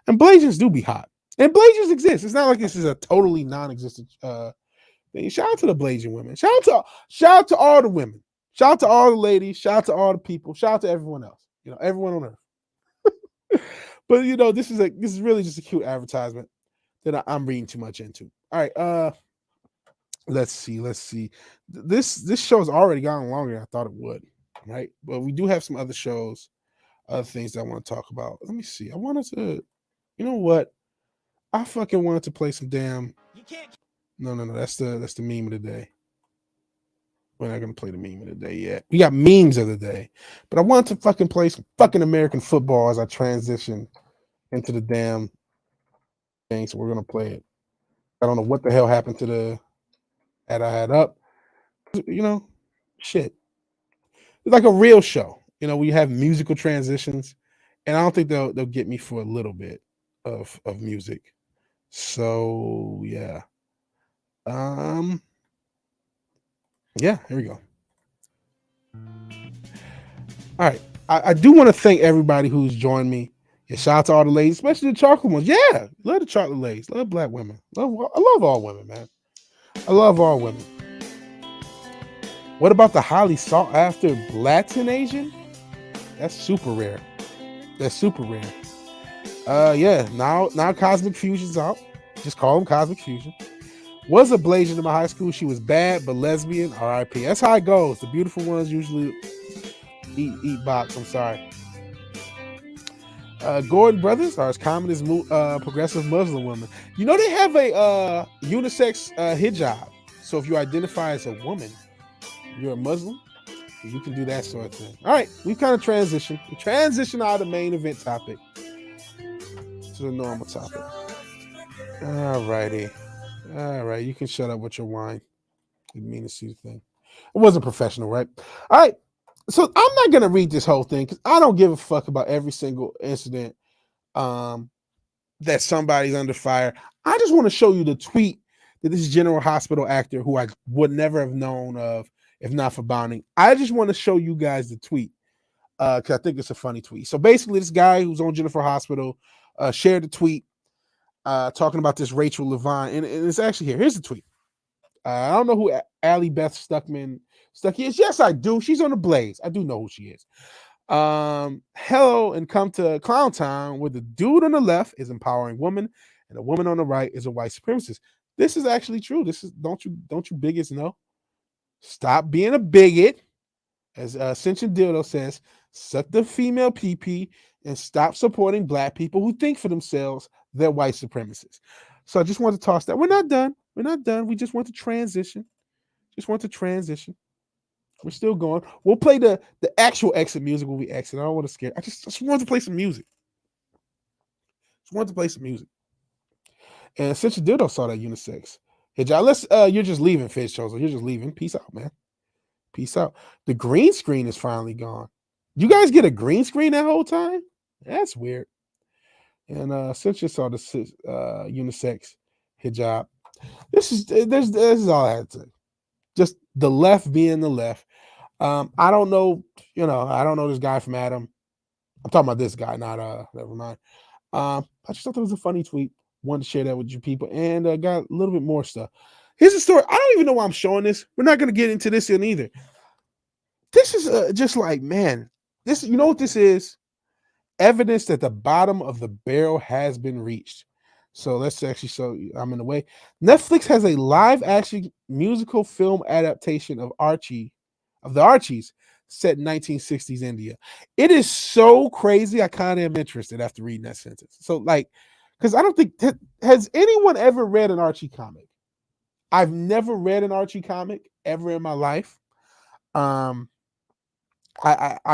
And Blasians do be hot. And Blasians exist. It's not like this is a totally non-existent thing. Shout out to the Blasian women. Shout out to all the women. Shout out to all the ladies. Shout out to all the people. Shout out to everyone else. Everyone on earth. But this is really just a cute advertisement that I'm reading too much into. All right. Let's see. This show has already gone longer than I thought it would. Right. But we do have some other shows, other things that I want to talk about. Let me see. I wanted to, you know what? I fucking wanted to play some damn. No. That's the meme of the day. We're not gonna play the meme of the day yet. We got memes of the day, but I want to fucking play some fucking American football as I transition into the damn thing. So we're gonna play it. I don't know what the hell happened to the ad I had up. Shit. It's like a real show. We have musical transitions, and I don't think they'll get me for a little bit of music. So yeah. Yeah, here we go. All right. I do want to thank everybody who's joined me. Yeah, shout out to all the ladies, especially the chocolate ones. Yeah, love the chocolate ladies. Love black women. I love all women, man. I love all women. What about the highly sought after Latin Asian? That's super rare. Yeah, now Cosmic Fusion's out. Just call him Cosmic Fusion. Was a Blasian in my high school. She was bad, but lesbian. R.I.P. That's how it goes. The beautiful ones usually eat box. I'm sorry. Gordon brothers are as common as progressive Muslim women. They have a unisex hijab. So if you identify as a woman, you're a Muslim, you can do that sort of thing. All right, we kind of transition. We transition out of the main event topic to the normal topic. All righty. All right, you can shut up with your wine. Didn't mean to see the thing. It wasn't professional, right? All right. So I'm not gonna read this whole thing because I don't give a fuck about every single incident that somebody's under fire. I just want to show you the tweet that this General Hospital actor, who I would never have known of if not for bonding. I just want to show you guys the tweet because I think it's a funny tweet. So basically, this guy who's on Jennifer Hospital shared the tweet talking about this Rachel Levine, and it's actually here. Here's the tweet. I don't know who Allie Beth Stuckey is. Yes, I do. She's on the Blaze. I do know who she is. Hello, and come to Clown Town, where the dude on the left is empowering women, and the woman on the right is a white supremacist. This is actually true. This is don't you bigots know? Stop being a bigot, as Ascension Dildo says. Suck the female PP and stop supporting black people who think for themselves. They're white supremacists. So I just want to toss that. We're not done. We just want to transition. We're still going. We'll play the actual exit music when we exit. I don't want to scare. I just want to play some music. And since you did, I saw that unisex. Hey, John, you're just leaving, Fitz Chosen. You're just leaving. Peace out, man. Peace out. The green screen is finally gone. You guys get a green screen that whole time? That's weird. And since you saw the unisex hijab, this is all I had to say. Just the left being the left. I don't know, I don't know this guy from Adam. I'm talking about this guy, not never mind. I just thought that was a funny tweet. Wanted to share that with you people, and got a little bit more stuff. Here's a story. I don't even know why I'm showing this. We're not going to get into this in either. This is just like, man, this, you know what this is? Evidence that the bottom of the barrel has been reached. So let's actually show you. I'm in the way. Netflix has a live action musical film adaptation of the Archies, set in 1960s India. It is so crazy. I kind of am interested after reading that sentence. So, like, because I don't think, has anyone ever read an Archie comic? I've never read an Archie comic ever in my life. I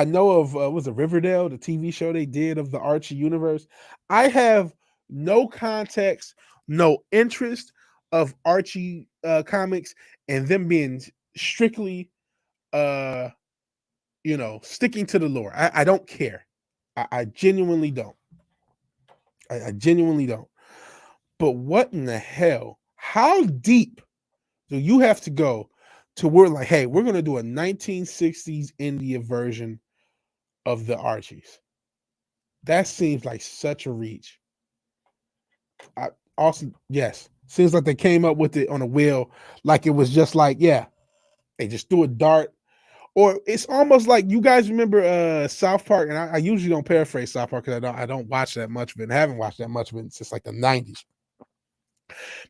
know of was it Riverdale, the TV show they did of the Archie universe. I have no context, no interest of Archie comics and them being strictly sticking to the lore. I don't care. I genuinely don't. I genuinely don't. But what in the hell? How deep do you have to go to where, like, hey, we're going to do a 1960s India version of the Archies? That seems like such a reach. Yes. Seems like they came up with it on a wheel, like it was just like, yeah, they just threw a dart. Or it's almost like, you guys remember South Park, and I usually don't paraphrase South Park because I don't watch that much of it, and I haven't watched that much of it since like the 90s.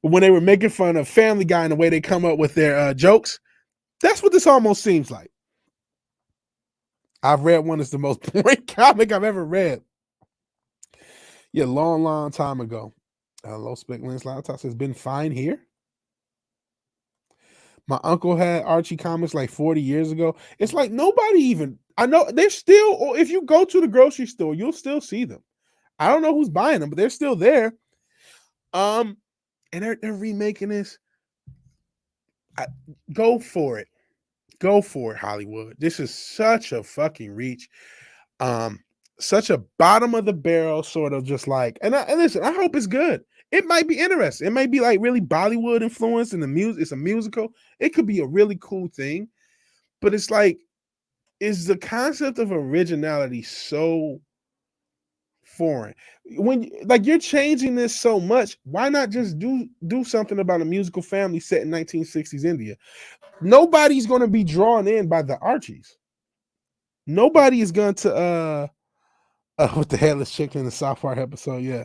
But when they were making fun of Family Guy and the way they come up with their jokes, that's what this almost seems like. I've read one that's the most boring comic I've ever read. Yeah, long time ago. Low Spec Lens Laptop says, been fine here. My uncle had Archie comics like 40 years ago. It's like nobody even, I know they're still, or if you go to the grocery store, you'll still see them. I don't know who's buying them, but they're still there. And they're remaking this. Go for it. Go for it, Hollywood. This is such a fucking reach. Such a bottom of the barrel sort of just like, and listen, I hope it's good. It might be interesting. It might be like really Bollywood influence in the music. It's a musical. It could be a really cool thing, but it's like, is the concept of originality so foreign? When like you're changing this so much, why not just do something about a musical family set in 1960s India? Nobody's going to be drawn in by the Archies. Nobody is going to what the hell is chicken in the South Park episode? Yeah.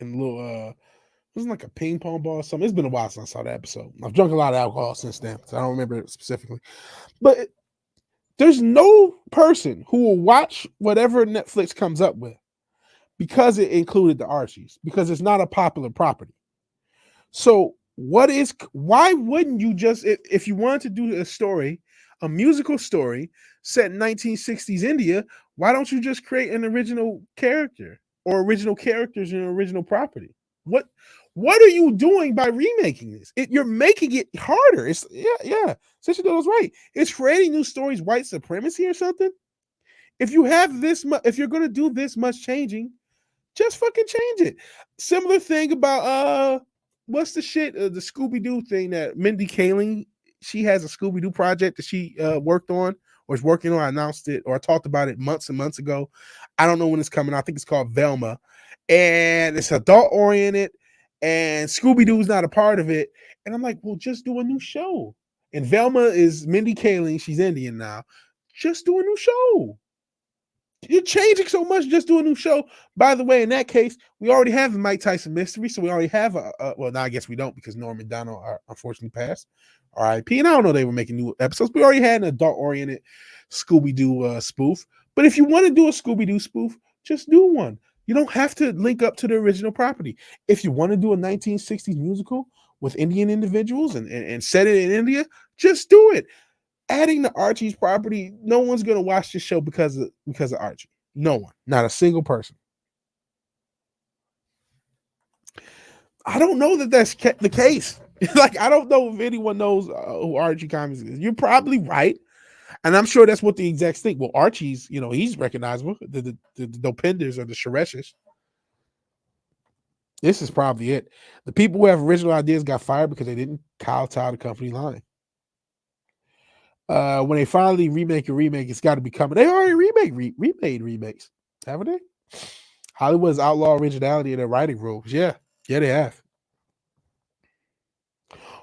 And a little it wasn't like a ping pong ball or something. It's been a while since I saw that episode. I've drunk a lot of alcohol since then, so I don't remember it specifically. But there's no person who will watch whatever Netflix comes up with because it included the Archies, because it's not a popular property. So why wouldn't you just, if you wanted to do a story, a musical story set in 1960s India, why don't you just create an original character or original characters in an original property? What are you doing by remaking this? You're making it harder. It's yeah. Sister was right. It's creating new stories, white supremacy or something. If you have this much, if you're gonna do this much changing, just fucking change it. Similar thing about what's the shit? The Scooby-Doo thing that Mindy Kaling, she has a Scooby-Doo project that she worked on or is working on. I announced it or I talked about it months and months ago. I don't know when it's coming. I think it's called Velma. And it's adult oriented, and Scooby-Doo's not a part of it. And I'm like, well, just do a new show. And Velma is Mindy Kaling. She's Indian now. Just do a new show. You're changing so much. Just do a new show. By the way, in that case, we already have the Mike Tyson mystery, so we already have well, now I guess we don't because Norm Macdonald unfortunately passed. R.I.P. And I don't know they were making new episodes. We already had an adult-oriented Scooby-Doo spoof. But if you want to do a Scooby-Doo spoof, just do one. You don't have to link up to the original property. If you want to do a 1960s musical with Indian individuals and set it in India, just do it. Adding the Archie's property, no one's going to watch this show because of Archie. No one. Not a single person. I don't know that that's the case. Like, I don't know if anyone knows who Archie Comics is. You're probably right. And I'm sure that's what the execs think. Well, Archie's, he's recognizable. The Dopenders or the Sureshes. This is probably it. The people who have original ideas got fired because they didn't kowtow the company line. When they finally remake a remake, it's got to be coming. They already remade remakes, haven't they? Hollywood's outlaw originality in their writing rules. Yeah, they have.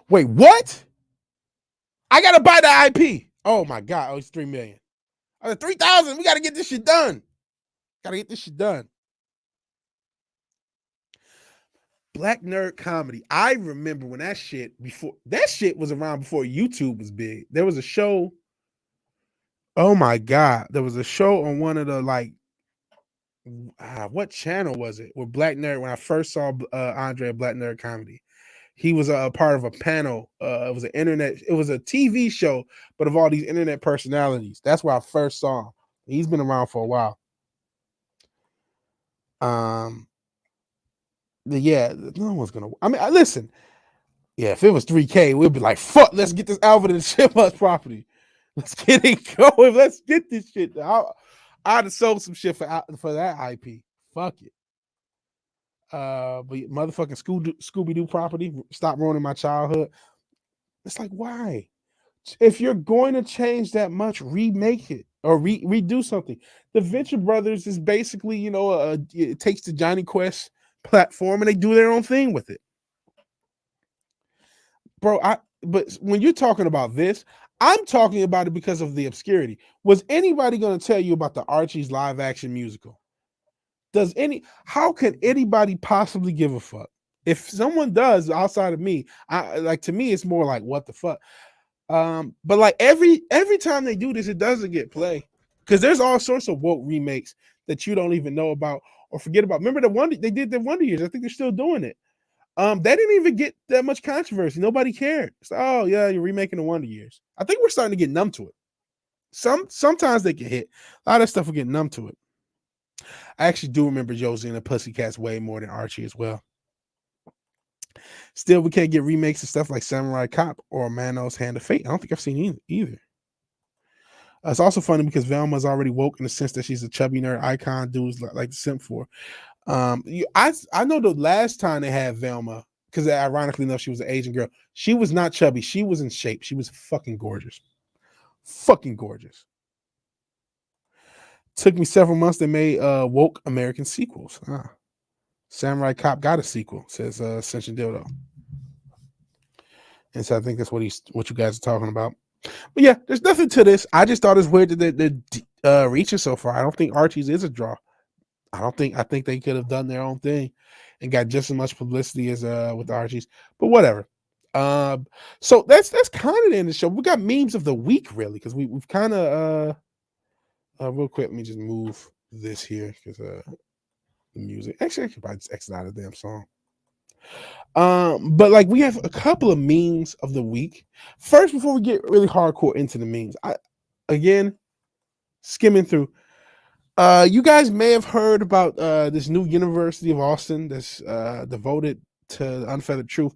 Wait, what? I gotta buy the IP. Oh my god! Oh, it's $3 million. 3,000. We gotta get this shit done. Gotta get this shit done. Black nerd comedy. I remember when that shit was around before YouTube was big. There was a show. Oh my god! There was a show on one of the what channel was it? Where Black Nerd. When I first saw Andre at Black Nerd Comedy, he was a part of a panel. It was an internet. It was a TV show, but of all these internet personalities. That's where I first saw him. He's been around for a while. Yeah, no one's gonna. I mean, listen. Yeah, if it was 3K, we'd be like, "Fuck, let's get this Alvin and Chipmunks property. Let's get it going. Let's get this shit." I'd have sold some shit for that IP. Fuck it. But motherfucking Scooby Doo property. Stop ruining my childhood. It's like, why? If you're going to change that much, remake it or redo something. The Venture Brothers is basically, it takes the Johnny Quest platform and they do their own thing with it. Bro, but when you're talking about this, I'm talking about it because of the obscurity. Was anybody going to tell you about the Archie's live action musical? How can anybody possibly give a fuck? If someone does outside of me, to me, it's more like, what the fuck? But like every time they do this, it doesn't get play because there's all sorts of woke remakes that you don't even know about or forget about. Remember they did the Wonder Years. I think they're still doing it. They didn't even get that much controversy. Nobody cared. It's like, oh yeah, you're remaking the Wonder Years. I think we're starting to get numb to it. Sometimes they get hit. A lot of stuff will get numb to it. I actually do remember Josie and the Pussycats way more than Archie as well. Still, we can't get remakes of stuff like Samurai Cop or Manos Hand of Fate. I don't think I've seen either. It's also funny because Velma's already woke in the sense that she's a chubby nerd icon dudes like to simp for. I know the last time they had Velma, because ironically enough, she was an Asian girl. She was not chubby. She was in shape. She was fucking gorgeous. Fucking gorgeous. Took me several months. They made woke American sequels. Samurai Cop got a sequel, says Ascension Dildo. And so I think that's what you guys are talking about. But yeah, there's nothing to this. I just thought it's weird that they're reaching so far. I don't think Archie's is a draw. I think they could have done their own thing and got just as much publicity as with the Archies. But whatever. So that's kind of the end of the show. We got memes of the week, really, because we've kind of real quick, let me just move this here because the music. Actually, I could probably just exit out of the damn song. But like we have a couple of memes of the week. First, before we get really hardcore into the memes, again skimming through. You guys may have heard about this new University of Austin that's devoted to unfettered truth.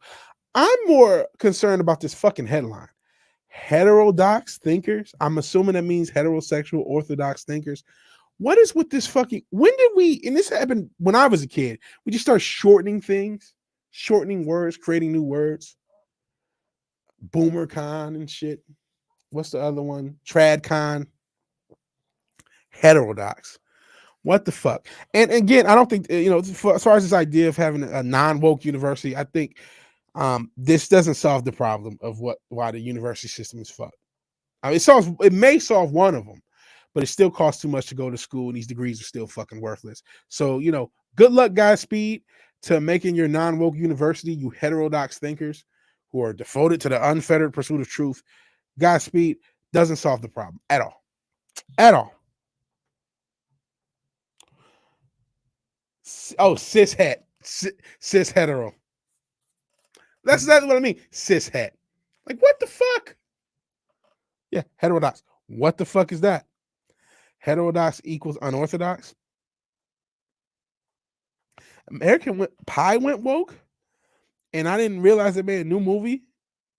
I'm more concerned about this fucking headline. Heterodox thinkers. I'm assuming that means heterosexual orthodox thinkers. What is with this fucking? When did we? And this happened when I was a kid. We just start shortening things, shortening words, creating new words. BoomerCon and shit. What's the other one? TradCon. Heterodox. What the fuck? And again, I don't think as far as this idea of having a non-woke university, I think this doesn't solve the problem of why the university system is fucked. I mean, it may solve one of them, but it still costs too much to go to school, and these degrees are still fucking worthless. So, good luck, Godspeed, to making your non-woke university, you heterodox thinkers who are devoted to the unfettered pursuit of truth. Godspeed doesn't solve the problem at all. At all. Oh, cis hetero. That's what I mean. Cis het. Like, what the fuck? Yeah, heterodox. What the fuck is that? Heterodox equals unorthodox. American Pie went woke, and I didn't realize they made a new movie.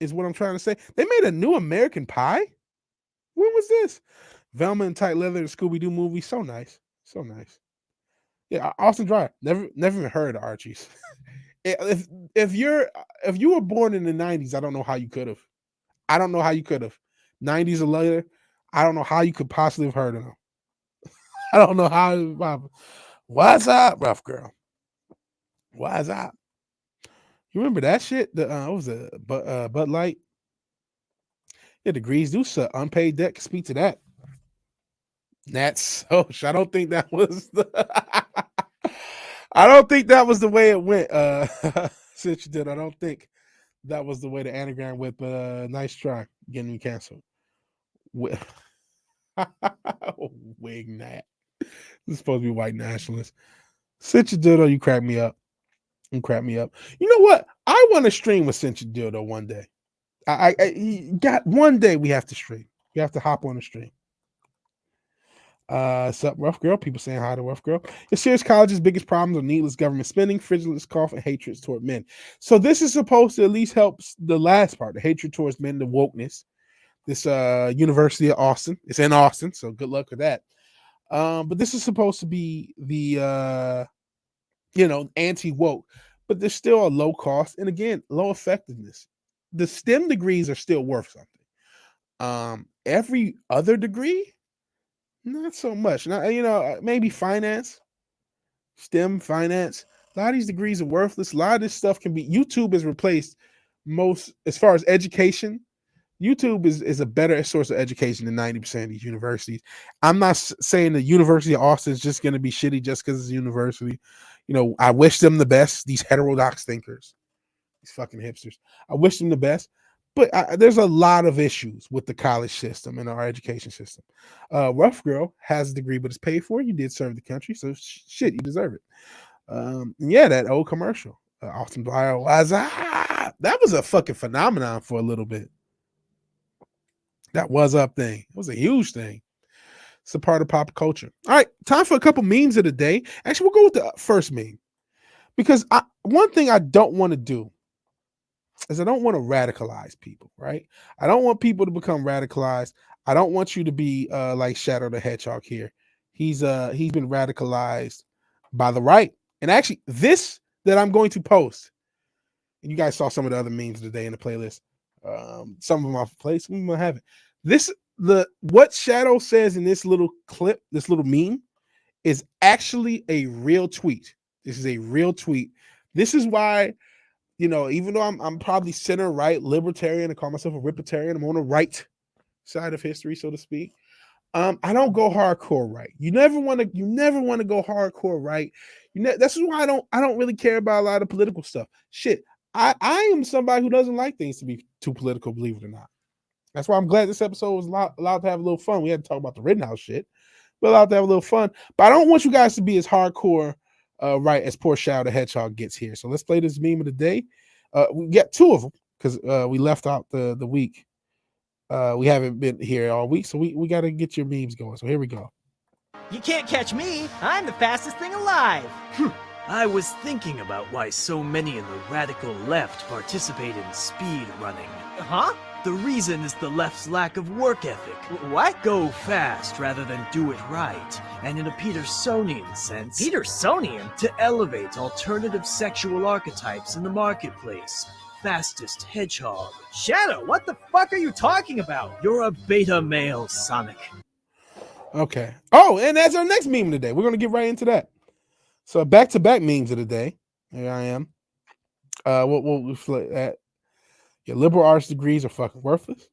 Is what I'm trying to say. They made a new American Pie. When was this? Velma in tight leather, the Scooby Doo movie. So nice, so nice. Yeah, Austin Drier. Never even heard of Archie's. If you were born in the 90s, I don't know how you could have. 90s or later, I don't know how you could possibly have heard of them. I don't know how. What's up, rough girl? What's up? You remember that shit? The what was it? Bud Light. Yeah, degrees do suck. Unpaid debt can speak to that. That's I don't think that was the I don't think that was the way it went. Since you did, I don't think that was the way the anagram went, but nice try getting me canceled. Wig Nat. This is supposed to be white nationalist. Since you did, you crack me up. You crack me up. You know what? I want to stream with Cinch Dildo one day. I got one day we have to stream. We have to hop on the stream. Sup, rough girl? People saying hi to rough girl. The serious college's biggest problems are needless government spending, frigidless cough, and hatreds toward men. So this is supposed to at least help the last part, the hatred towards men, the wokeness. This University of Austin. It's in Austin, so good luck with that. But this is supposed to be the anti-woke, but there's still a low cost and again low effectiveness. The STEM degrees are still worth something. Every other degree, not so much. Now, maybe finance, STEM, finance. A lot of these degrees are worthless. A lot of this stuff can be. YouTube has replaced most, as far as education. YouTube is a better source of education than 90% of these universities. I'm not saying the University of Austin is just going to be shitty just because it's a university. I wish them the best. These heterodox thinkers, these fucking hipsters. I wish them the best. But there's a lot of issues with the college system and our education system. Rough Girl has a degree, but it's paid for. You did serve the country, so shit, you deserve it. Yeah, that old commercial, Austin Blyer was that was a fucking phenomenon for a little bit. That was up thing. It was a huge thing. It's a part of pop culture. All right, time for a couple memes of the day. Actually, we'll go with the first meme because one thing I don't want to do is I don't want to radicalize people, right? I don't want people to become radicalized. I don't want you to be like Shadow the Hedgehog here. He's been radicalized by the right. And actually, this that I'm going to post, and you guys saw some of the other memes of the day in the playlist. Some of them off the place, some of them I haven't. What Shadow says in this little clip, this little meme, is actually a real tweet. This is a real tweet. This is why, even though I'm probably center right, libertarian, I call myself a ripitarian, I'm on the right side of history, so to speak. I don't go hardcore right. You never want to go hardcore right. This is why I don't really care about a lot of political stuff. Shit. I am somebody who doesn't like things to be too political, believe it or not. That's why I'm glad this episode was allowed to have a little fun. We had to talk about the Rittenhouse shit, but allowed to have a little fun. But I don't want you guys to be as hardcore right as poor Shadow the Hedgehog gets here. So let's play this meme of the day. We get two of them because we left out the week. We haven't been here all week, so we got to get your memes going. So here we go. You can't catch me. I'm the fastest thing alive. I was thinking about why so many in the radical left participate in speed running. Huh? The reason is the left's lack of work ethic. What? Go fast rather than do it right. And in a Petersonian sense, Petersonian? to elevate alternative sexual archetypes in the marketplace. Fastest hedgehog. Shadow, what the fuck are you talking about? You're a beta male, Sonic. Okay. Oh, and that's our next meme today. We're going to get right into that. So back-to-back memes of the day. Here I am. We'll reflect that. Your liberal arts degrees are fucking worthless.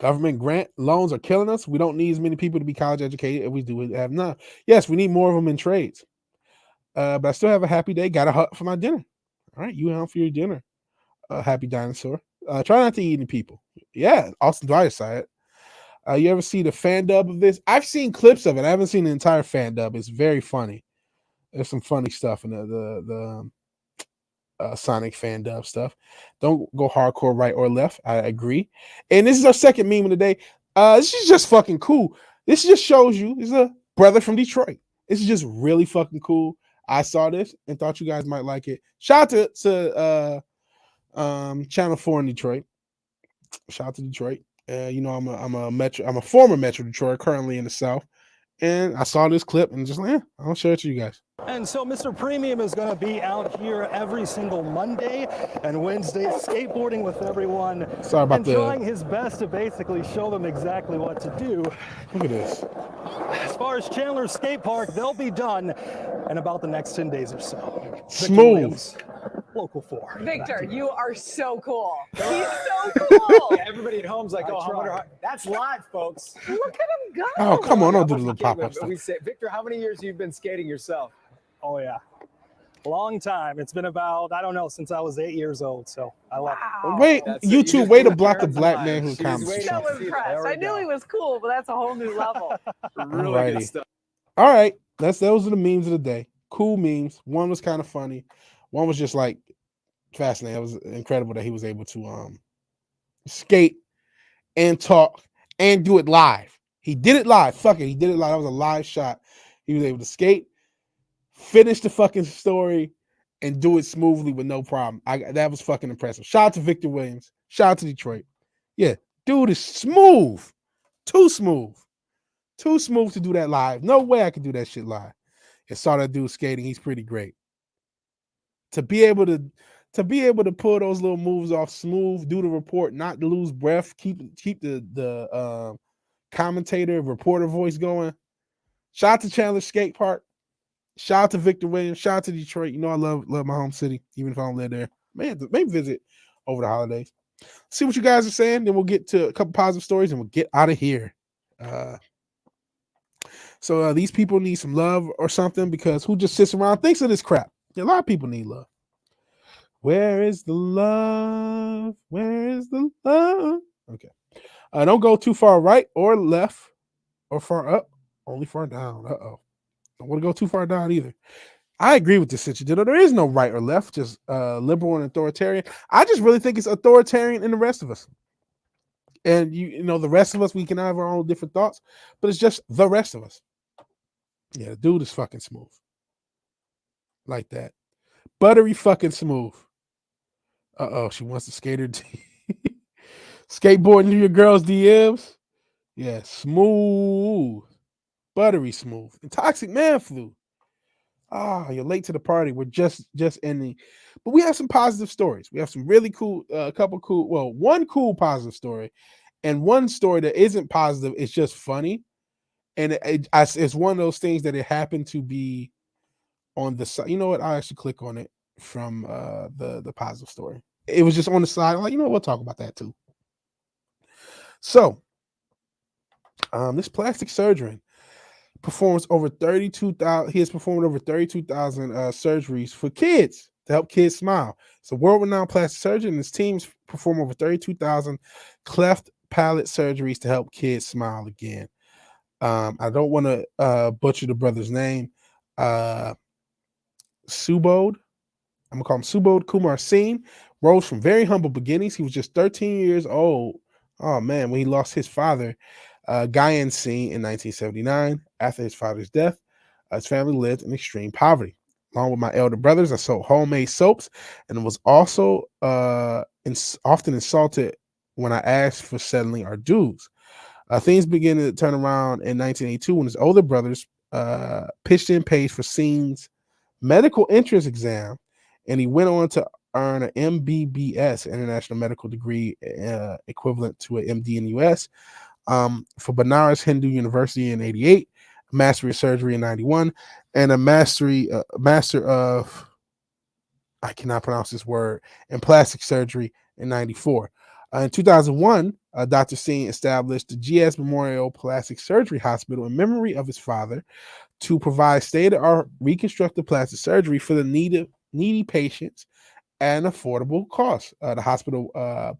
Government grant loans are killing us. We don't need as many people to be college educated as we do have now. Yes, we need more of them in trades. But I still have a happy day. Got a hut for my dinner. All right, you out for your dinner. Happy dinosaur. Try not to eat any people. Yeah, Austin Dwyer side. You ever see the fan dub of this? I've seen clips of it. I haven't seen the entire fan dub. It's very funny. There's some funny stuff in the Sonic fan dub stuff. Don't go hardcore right or left. I agree. And this is our second meme of the day. This is just fucking cool. This just shows you this is a brother from Detroit. This is just really fucking cool. I saw this and thought you guys might like it. Shout out to Channel 4 in Detroit. Shout out to Detroit. I'm a former Metro Detroit, currently in the South. And I saw this clip and just I'll share it to you guys. And so Mr. Premium is going to be out here every single Monday and Wednesday skateboarding with everyone. Sorry about and trying his best to basically show them exactly what to do. Look at this. As far as Chandler's skate park, they'll be done in about the next 10 days or so. Smooth. local 4. Victor, you are so cool. He's so cool. Yeah, everybody at home's like, I wonder how. That's live, folks. Look at him go. Oh, come on, don't do the little pop-up stuff. We say, Victor, how many years have you been skating yourself? Oh, yeah. Long time. It's been about, I don't know, since I was 8 years old. So I love it. Wait, You YouTube, just way to blew block the Karen's black mind. man who She's comments. waiting So to see that. impressed. There we I knew go. he was cool, but that's a whole new level. Really Alrighty. good stuff. All right, those are the memes of the day. Cool memes. One was kind of funny. One was just like fascinating. It was incredible that he was able to skate and talk and do it live. He did it live. Fuck it, he did it live. That was a live shot. He was able to skate, finish the fucking story, and do it smoothly with no problem. That was fucking impressive. Shout out to Victor Williams. Shout out to Detroit. Yeah, dude is smooth. Too smooth. Too smooth to do that live. No way I could do that shit live. And saw that dude skating. He's pretty great. To be able to pull those little moves off smooth, do the report, not lose breath, keep the commentator, reporter voice going. Shout out to Chandler Skate Park. Shout out to Victor Williams. Shout out to Detroit. You know I love my home city, even if I don't live there. Maybe visit over the holidays. See what you guys are saying. Then we'll get to a couple positive stories and we'll get out of here. So these people need some love or something, because who just sits around and thinks of this crap? A lot of people need love. Where is the love? Where is the love? Okay. Don't go too far right or left or far up, only far down. Uh-oh. Don't want to go too far down either. I agree with this situation. There is no right or left, just liberal and authoritarian. I just really think it's authoritarian in the rest of us. And you know, the rest of us, we can have our own different thoughts, but it's just the rest of us. Yeah, the dude is fucking smooth. Like that. Buttery fucking smooth. Uh-oh, she wants to skate her skateboarding to your girl's DMs. Yeah, smooth. Buttery smooth. And toxic man flu. Ah, you're late to the party. We're just ending. But we have some positive stories. We have some really cool, one cool positive story, and one story that isn't positive. It's just funny. And it's one of those things that it happened to be on the side. You know what? I'll actually click on it from the positive story. It was just on the side. I'm like, you know what? We'll talk about that too. So, this plastic surgeon performs over 32,000. He has performed over 32,000 surgeries for kids to help kids smile. It's a world-renowned plastic surgeon, and his teams perform over 32,000 cleft palate surgeries to help kids smile again. I don't want to butcher the brother's name. Subodh. I'm gonna call him Subodh Kumar Singh. Rose from very humble beginnings. He was just 13 years old. Oh man, when he lost his father, Gayan Singh, in 1979. After his father's death, his family lived in extreme poverty. Along with my elder brothers, I sold homemade soaps and was also often insulted when I asked for settling our dues. Things began to turn around in 1982 when his older brothers pitched in pays for Singh's medical entrance exam, and he went on to earn an MBBS, international medical degree, equivalent to an MD in the US, for Banaras Hindu University in 88, a mastery of surgery in 91, and a master of, I cannot pronounce this word, in plastic surgery in 94. In 2001, Dr. Singh established the GS Memorial Plastic Surgery Hospital in memory of his father to provide state-of-the-art reconstructive plastic surgery for the needy patients at an affordable cost. The hospital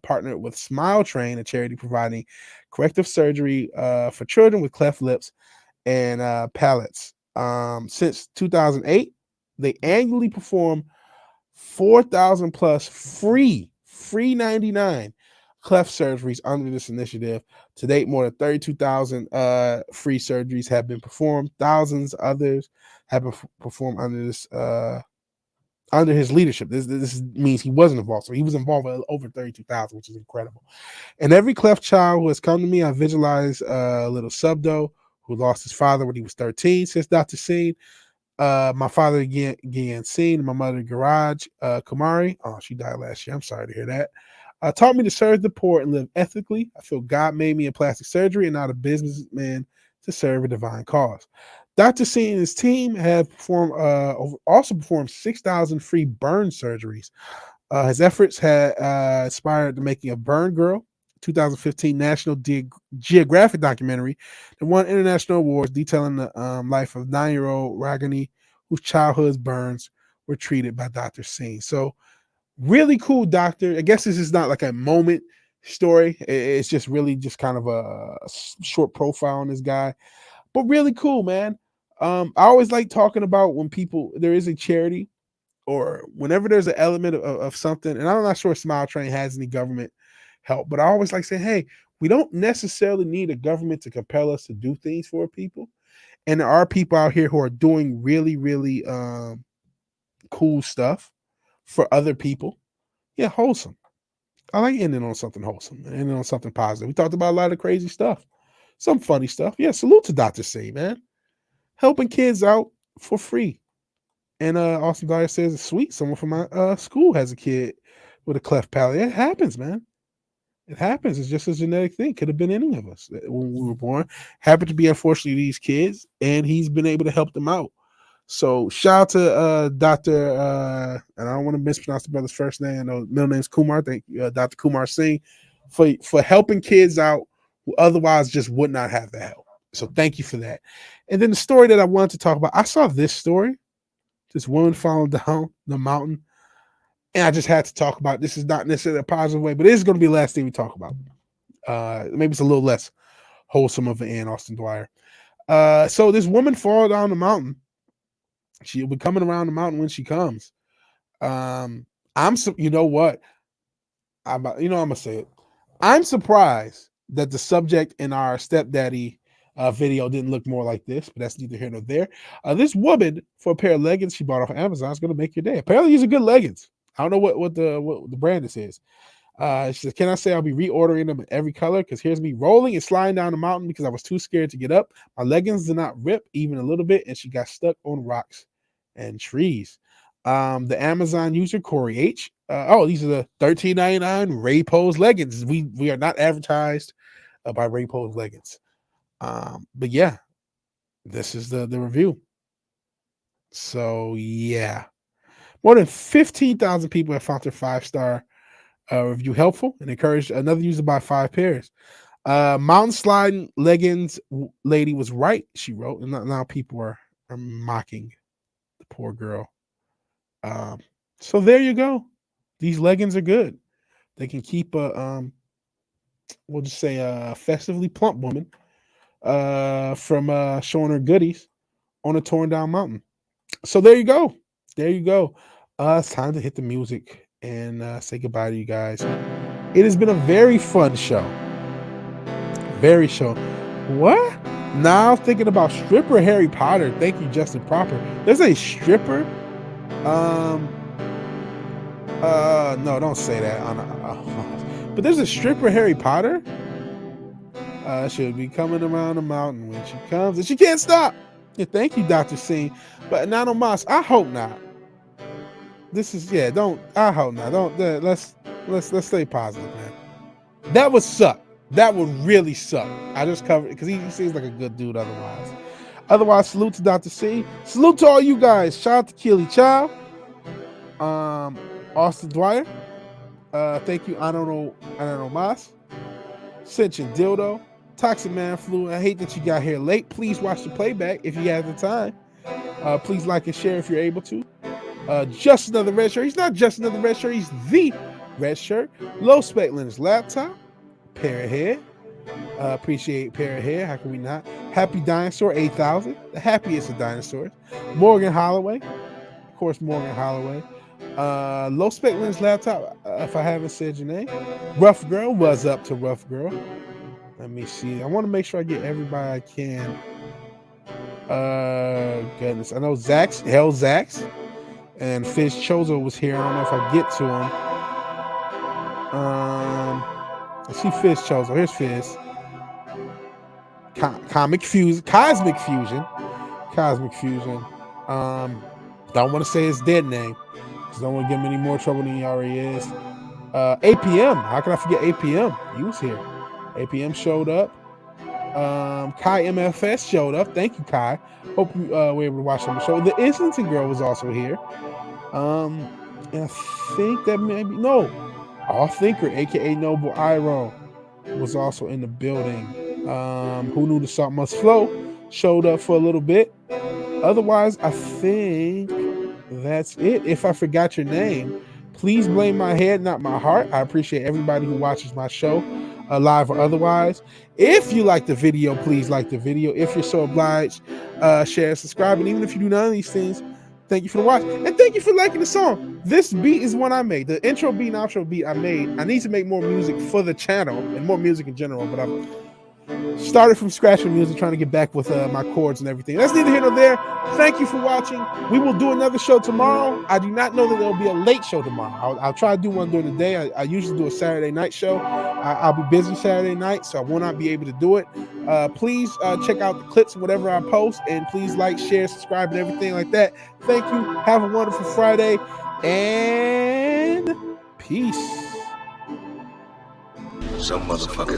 partnered with Smile Train, a charity providing corrective surgery for children with cleft lips and palates. Since 2008, they annually perform 4,000 plus free 99 cleft surgeries under this initiative. To date, more than 32,000 free surgeries have been performed. Thousands others have been performed under this under his leadership. This means he wasn't involved. So he was involved with over 32,000, which is incredible. And every cleft child who has come to me, I visualize little Subdo, who lost his father when he was 13, since Dr. Singh. My father again Singh, my mother Garaj Kumari. Oh, she died last year. I'm sorry to hear that. Taught me to serve the poor and live ethically. I feel God made me in plastic surgery and not a businessman to serve a divine cause. Dr. Singh and his team have also performed 6,000 free burn surgeries. His efforts had inspired the making of Burn Girl, 2015 National Geographic documentary that won international awards detailing the life of 9-year-old Ragini, whose childhood burns were treated by Dr. Singh. So really cool doctor. I guess this is not like a moment story. It's just really just kind of a short profile on this guy, but really cool, man. I always like talking about when there is a charity or whenever there's an element of something, and I'm not sure Smile Train has any government help, but I always like saying, hey, we don't necessarily need a government to compel us to do things for people. And there are people out here who are doing really, really cool stuff for other people. Yeah, wholesome. I like ending on something wholesome, ending on something positive. We talked about a lot of crazy stuff, some funny stuff. Yeah, salute to Dr. C, man. Helping kids out for free. And Austin Dyer says it's sweet. Someone from my school has a kid with a cleft palate. It happens, man. It happens. It's just a genetic thing. Could have been any of us when we were born. Happened to be, unfortunately, these kids, and he's been able to help them out. So shout out to Dr. And I don't want to mispronounce the brother's first name. I know middle name's Kumar. Thank you, Dr. Kumar Singh, for helping kids out who otherwise just would not have the help. So thank you for that. And then the story that I wanted to talk about, I saw this story. This woman falling down the mountain. And I just had to talk about it. This is not necessarily a positive way, but it is going to be the last thing we talk about. Maybe it's a little less wholesome of an end, Austin Dwyer. So this woman fall down the mountain. She'll be coming around the mountain when she comes. You know what? I'm gonna say it. I'm surprised that the subject in our stepdaddy video didn't look more like this, but that's neither here nor there. This woman, for a pair of leggings she bought off of Amazon, is going to make your day. Apparently, these are good leggings. I don't know what the brand this is. She says, can I say I'll be reordering them in every color? Because here's me rolling and sliding down the mountain because I was too scared to get up. My leggings did not rip even a little bit, and she got stuck on rocks and trees. The Amazon user, Corey H. These are the $13.99 Ray Pose leggings. We are not advertised by Ray Pose leggings. But yeah, this is the review. So yeah, more than 15,000 people have found their 5-star review helpful and encouraged another user to buy 5 pairs. Mountain sliding leggings lady was right, she wrote, and now people are mocking the poor girl. So there you go. These leggings are good. They can keep we'll just say a festively plump woman from showing her goodies on a torn down mountain. So there you go. It's time to hit the music and say goodbye to you guys. It has been a very fun show. What? Now I'm thinking about stripper Harry Potter. Thank you, Justin Proper. There's a stripper. No, don't say that. But there's a stripper Harry Potter. She'll be coming around the mountain when she comes, and she can't stop. Yeah, thank you, Dr. Singh. But Nano Moss, I hope not. I hope not. Let's stay positive, man. That would suck. That would really suck. I just covered it because he seems like a good dude otherwise. Salute to Dr. C. Salute to all you guys. Shout out to Keely Chow. Austin Dwyer. Thank you, I don't know Mas. Sentient Dildo. Toxic Man Flu. I hate that you got here late. Please watch the playback if you have the time. Please like and share if you're able to. Just Another Red Shirt. He's not just another red shirt. He's the red shirt. Low Spec Linux Laptop. Parrot Head. Appreciate Parrot Head. How can we not? Happy Dinosaur 8000. The happiest of dinosaurs. Morgan Holloway. Of course, Morgan Holloway. Low Spec Linux Laptop. If I haven't said your name. Rough Girl. Was up to Rough Girl. Let me see. I want to make sure I get everybody I can. Goodness. I know Zax, and Fizz Chozo was here. I don't know if I get to him. I see Fizz Chozo. Here's Fizz. Cosmic Fusion. Don't want to say his dead name because I don't want to give him any more trouble than he already is. APM. How can I forget APM? He was here. APM showed up. Kai MFS showed up. Thank you, Kai. Hope you were able to watch the show. The Islington girl was also here. And I think that maybe All Thinker, aka Noble Iron, was also in the building. Who Knew the Salt Must Flow showed up for a little bit. Otherwise, I think that's it. If I forgot your name, please blame my head, not my heart. I appreciate everybody who watches my show, live or otherwise. If you like the video, please like the video. If you're so obliged, share, subscribe. And even if you do none of these things, thank you for the watch. And thank you for liking the song. This beat is one I made. The intro beat and outro beat I made. I need to make more music for the channel and more music in general, but I've started from scratch with music, trying to get back with my chords and everything. That's neither here nor there. Thank you for watching. We will do another show tomorrow. I do not know that there will be a late show tomorrow. I'll try to do one during the day. I usually do a Saturday night show. I'll be busy Saturday night, so I will not be able to do it. Please check out the clips and whatever I post, and please like, share, subscribe, and everything like that. Thank you. Have a wonderful Friday, and peace. Some motherfuckers